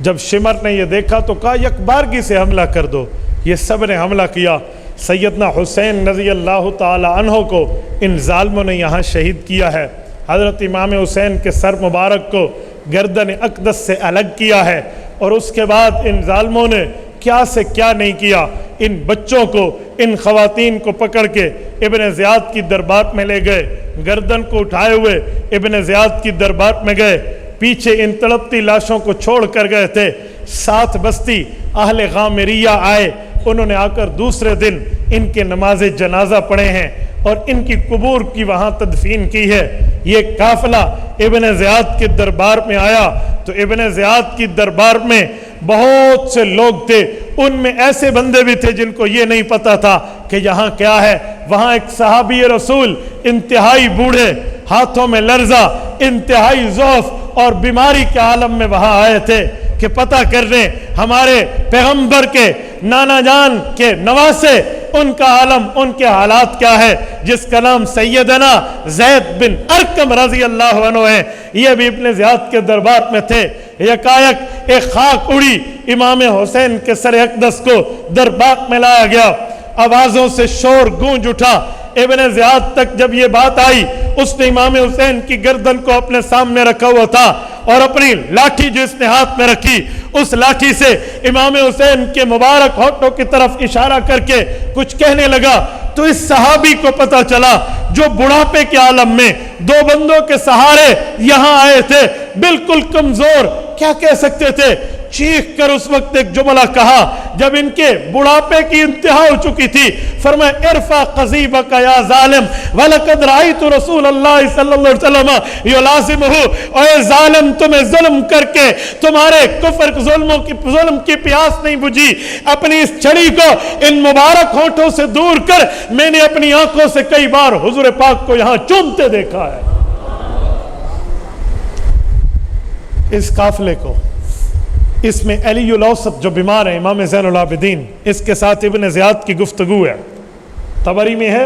جب شمر نے یہ دیکھا تو کہا یکبارگی سے حملہ کر دو، یہ سب نے حملہ کیا۔ سیدنا حسین رضی اللہ تعالیٰ عنہ کو ان ظالموں نے یہاں شہید کیا ہے۔ حضرت امام حسین کے سر مبارک کو گردن اقدس سے الگ کیا ہے، اور اس کے بعد ان ظالموں نے کیا سے کیا نہیں کیا، ان بچوں کو، ان خواتین کو پکڑ کے ابن زیاد کی دربار میں لے گئے، گردن کو اٹھائے ہوئے ابن زیاد کی دربار میں گئے، پیچھے ان تڑپتی لاشوں کو چھوڑ کر گئے تھے۔ 7 بستی اہل غامریہ آئے، انہوں نے آ کر دوسرے دن ان کے نماز جنازہ پڑھے ہیں اور ان کی قبور کی وہاں تدفین کی ہے۔ یہ قافلہ ابن زیاد کے دربار میں آیا تو ابن زیاد کی دربار میں بہت سے لوگ تھے، ان میں ایسے بندے بھی تھے جن کو یہ نہیں پتا تھا کہ یہاں کیا ہے۔ وہاں ایک صحابی رسول انتہائی بوڑھے، ہاتھوں میں لرزہ، انتہائی ضعف اور بیماری کے عالم میں وہاں آئے تھے کہ پتہ کرنے ہمارے پیغمبر کے نانا جان کے نواسے، ان کا عالم، ان کے حالات کیا ہے، جس کا نام سیدنا زید بن ارقم رضی اللہ عنہ ہے۔ یہ بھی ابن زیاد کے دربار میں تھے۔ یکایک ایک خاک اڑی، امام حسین کے سر اقدس کو دربار میں لایا گیا، آوازوں سے شور گونج اٹھا۔ ابن زیاد تک جب یہ بات آئی، اس نے امام حسین کی گردن کو اپنے سامنے رکھا ہوا تھا اور اپنی لاٹھی جو اس نے ہاتھ میں رکھی، اس لاٹھی سے امام حسین کے مبارک ہونٹوں کی طرف اشارہ کر کے کچھ کہنے لگا۔ تو اس صحابی کو پتا چلا جو بڑھاپے کے عالم میں 2 بندوں کے سہارے یہاں آئے تھے، بالکل کمزور، کیا کہہ سکتے تھے؟ چیخ کر اس وقت ایک جملہ کہا جب ان کے بڑھاپے کی انتہا ہو چکی تھی، فرمایا ارفع قضیبک یا ظالم ولقد رأیت رسول اللہ صلی اللہ علیہ وسلم یلازمہ، اے ظالم تمہیں ظلم کر کے تمہارے کفر ظلم کی پیاس نہیں بجھی، اپنی اس چھڑی کو ان مبارک ہونٹوں سے دور کر میں نے اپنی آنکھوں سے کئی بار حضور پاک کو یہاں چومتے دیکھا ہے۔ اس قافلے کو، اس میں علی الاوسط جو بیمار ہے، امام زین العابدین، اس کے ساتھ ابن زیاد کی گفتگو ہے۔ طبری میں ہے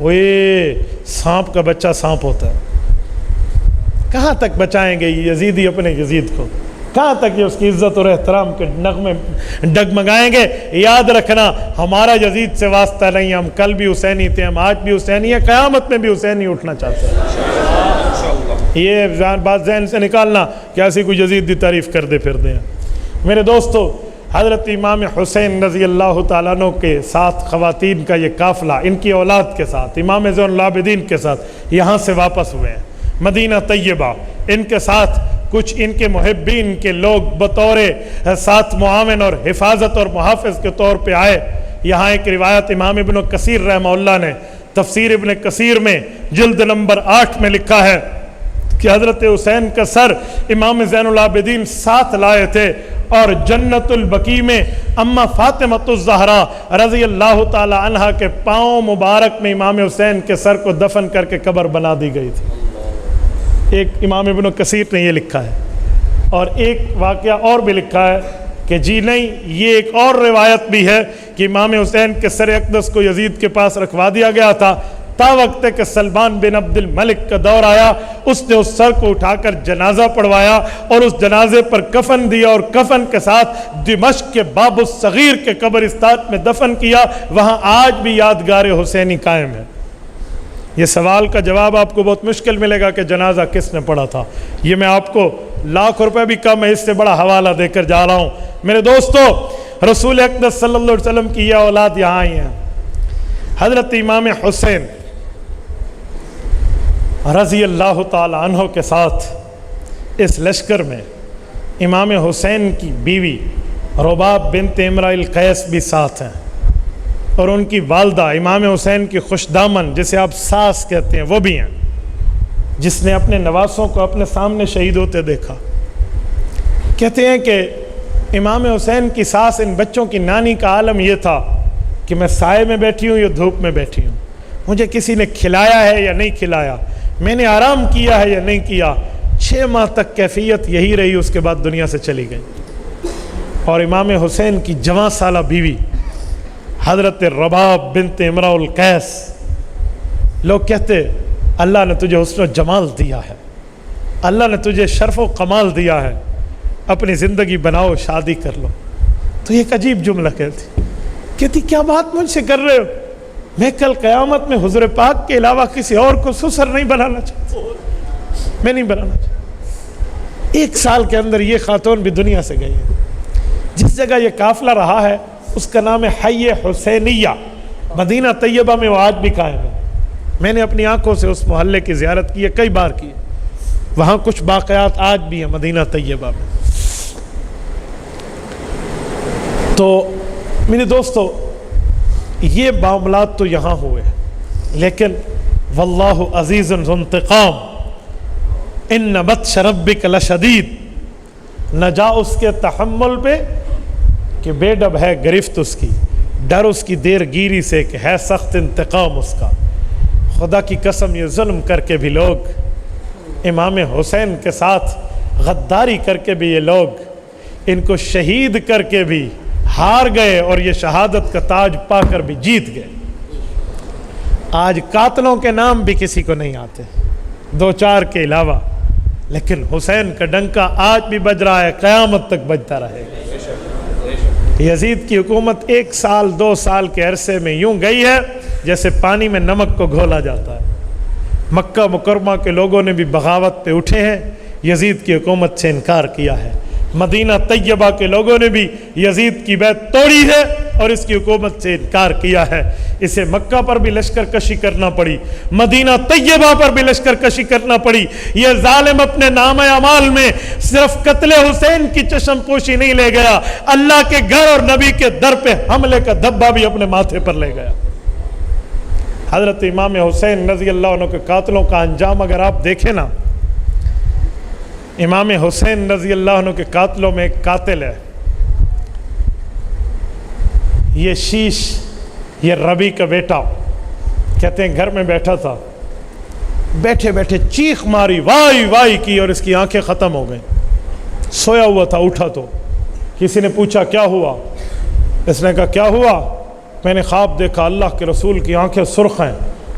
وہ سانپ کا بچہ سانپ ہوتا ہے. کہاں تک بچائیں گے یہ یزیدی اپنے یزید کو؟ کہاں تک یہ اس کی عزت اور احترام کے نغمے ڈگمگائیں گے؟ یاد رکھنا ہمارا یزید سے واسطہ نہیں. ہم کل بھی حسینی تھے, ہم آج بھی حسینی ہیں, قیامت میں بھی حسینی اٹھنا چاہتے ہیں. یہ بات ذہن سے نکالنا کہ ایسی کوئی یزید دی تعریف کر دے پھر دیں. میرے دوستو, حضرت امام حسین رضی اللہ تعالیٰ عنہ کے ساتھ خواتین کا یہ قافلہ ان کی اولاد کے ساتھ, امام زین العابدین کے ساتھ یہاں سے واپس ہوئے ہیں مدینہ طیبہ. ان کے ساتھ کچھ ان کے محبین کے لوگ بطور ساتھ معاون اور حفاظت اور محافظ کے طور پہ آئے. یہاں ایک روایت امام ابن کثیر رحمہ اللہ نے تفسیر ابن کثیر میں جلد نمبر 8 میں لکھا ہے کہ حضرت حسین کا سر امام زین العابدین ساتھ لائے تھے اور جنت البقیع میں اما فاطمۃ الزہرا رضی اللہ تعالی عنہا کے پاؤں مبارک میں امام حسین کے سر کو دفن کر کے قبر بنا دی گئی تھی. ایک امام ابن کثیر نے یہ لکھا ہے. اور ایک واقعہ اور بھی لکھا ہے کہ جی نہیں, یہ ایک اور روایت بھی ہے کہ امام حسین کے سر اقدس کو یزید کے پاس رکھوا دیا گیا تھا تا وقت کہ سلمان بن عبد الملک کا دور آیا. اس نے اس سر کو اٹھا کر جنازہ پڑھوایا اور اس جنازے پر کفن دیا اور کفن کے ساتھ دمشق کے باب الصغیر کے قبرستان میں دفن کیا. وہاں آج بھی یادگار حسینی قائم ہے. یہ سوال کا جواب آپ کو بہت مشکل ملے گا کہ جنازہ کس نے پڑھا تھا. یہ میں آپ کو لاکھ روپے بھی کم ہے اس سے بڑا حوالہ دے کر جا رہا ہوں. میرے دوستو, رسول اقدس صلی اللہ علیہ وسلم کی یہ اولاد یہاں آئی ہیں. حضرت امام حسین رضی اللہ تعالی عنہ کے ساتھ اس لشکر میں امام حسین کی بیوی رباب بنت امرأ القیس بھی ساتھ ہیں اور ان کی والدہ امام حسین کی خوش دامن جسے آپ ساس کہتے ہیں وہ بھی ہیں, جس نے اپنے نواسوں کو اپنے سامنے شہید ہوتے دیکھا. کہتے ہیں کہ امام حسین کی ساس ان بچوں کی نانی کا عالم یہ تھا کہ میں سائے میں بیٹھی ہوں یا دھوپ میں بیٹھی ہوں, مجھے کسی نے کھلایا ہے یا نہیں کھلایا, میں نے آرام کیا ہے یا نہیں کیا. 6 ماہ تک کیفیت یہی رہی, اس کے بعد دنیا سے چلی گئی. اور امام حسین کی جوان سالہ بیوی حضرت رباب بنت امرأ القیس, لوگ کہتے اللہ نے تجھے حسن و جمال دیا ہے, اللہ نے تجھے شرف و کمال دیا ہے, اپنی زندگی بناؤ, شادی کر لو. تو یہ ایک عجیب جملہ کہتی کیا بات مجھ سے کر رہے ہو, میں کل قیامت میں حضور پاک کے علاوہ کسی اور کو سسر نہیں بنانا چاہتا, میں نہیں بنانا چاہتا. 1 سال کے اندر یہ خاتون بھی دنیا سے گئی ہے. جس جگہ یہ قافلہ رہا ہے اس کا نام ہے حی حسینیہ. مدینہ طیبہ میں وہ آج بھی قائم ہے. میں نے اپنی آنکھوں سے اس محلے کی زیارت کی ہے, کئی بار کی ہے. وہاں کچھ باقیات آج بھی ہیں مدینہ طیبہ میں. تو میرے دوستو, یہ معاملات تو یہاں ہوئے, لیکن واللہ عزیز ذو انتقام, ان بطش ربک لشدید. نہ جا اس کے تحمل پہ کہ بے ڈب ہے گرفت اس کی, ڈر اس کی دیر گیری سے کہ ہے سخت انتقام اس کا. خدا کی قسم یہ ظلم کر کے بھی لوگ, امام حسین کے ساتھ غداری کر کے بھی یہ لوگ, ان کو شہید کر کے بھی ہار گئے اور یہ شہادت کا تاج پا کر بھی جیت گئے. آج قاتلوں کے نام بھی کسی کو نہیں آتے 2-4 کے علاوہ, لیکن حسین کا ڈنکا آج بھی بج رہا ہے, قیامت تک بجتا رہے گا. یزید کی حکومت 1 سال 2 سال کے عرصے میں یوں گئی ہے جیسے پانی میں نمک کو گھولا جاتا ہے. مکہ مکرمہ کے لوگوں نے بھی بغاوت پہ اٹھے ہیں, یزید کی حکومت سے انکار کیا ہے. مدینہ طیبہ کے لوگوں نے بھی یزید کی بیعت توڑی ہے اور اس کی حکومت سے انکار کیا ہے. اسے مکہ پر بھی لشکر کشی کرنا پڑی, مدینہ طیبہ پر بھی لشکر کشی کرنا پڑی. یہ ظالم اپنے نام اعمال میں صرف قتل حسین کی چشم پوشی نہیں لے گیا, اللہ کے گھر اور نبی کے در پہ حملے کا دھبا بھی اپنے ماتھے پر لے گیا. حضرت امام حسین رضی اللہ عنہ کے قاتلوں کا انجام اگر آپ دیکھیں نا, امام حسین رضی اللہ عنہ کے قاتلوں میں ایک قاتل ہے, یہ شیش, یہ ربی کا بیٹا. کہتے ہیں گھر میں بیٹھا تھا, بیٹھے بیٹھے چیخ ماری, وائی وائی کی اور اس کی آنکھیں ختم ہو گئیں. سویا ہوا تھا, اٹھا تو کسی نے پوچھا کیا ہوا, اس نے کہا کیا ہوا, میں نے خواب دیکھا اللہ کے رسول کی آنکھیں سرخ ہیں,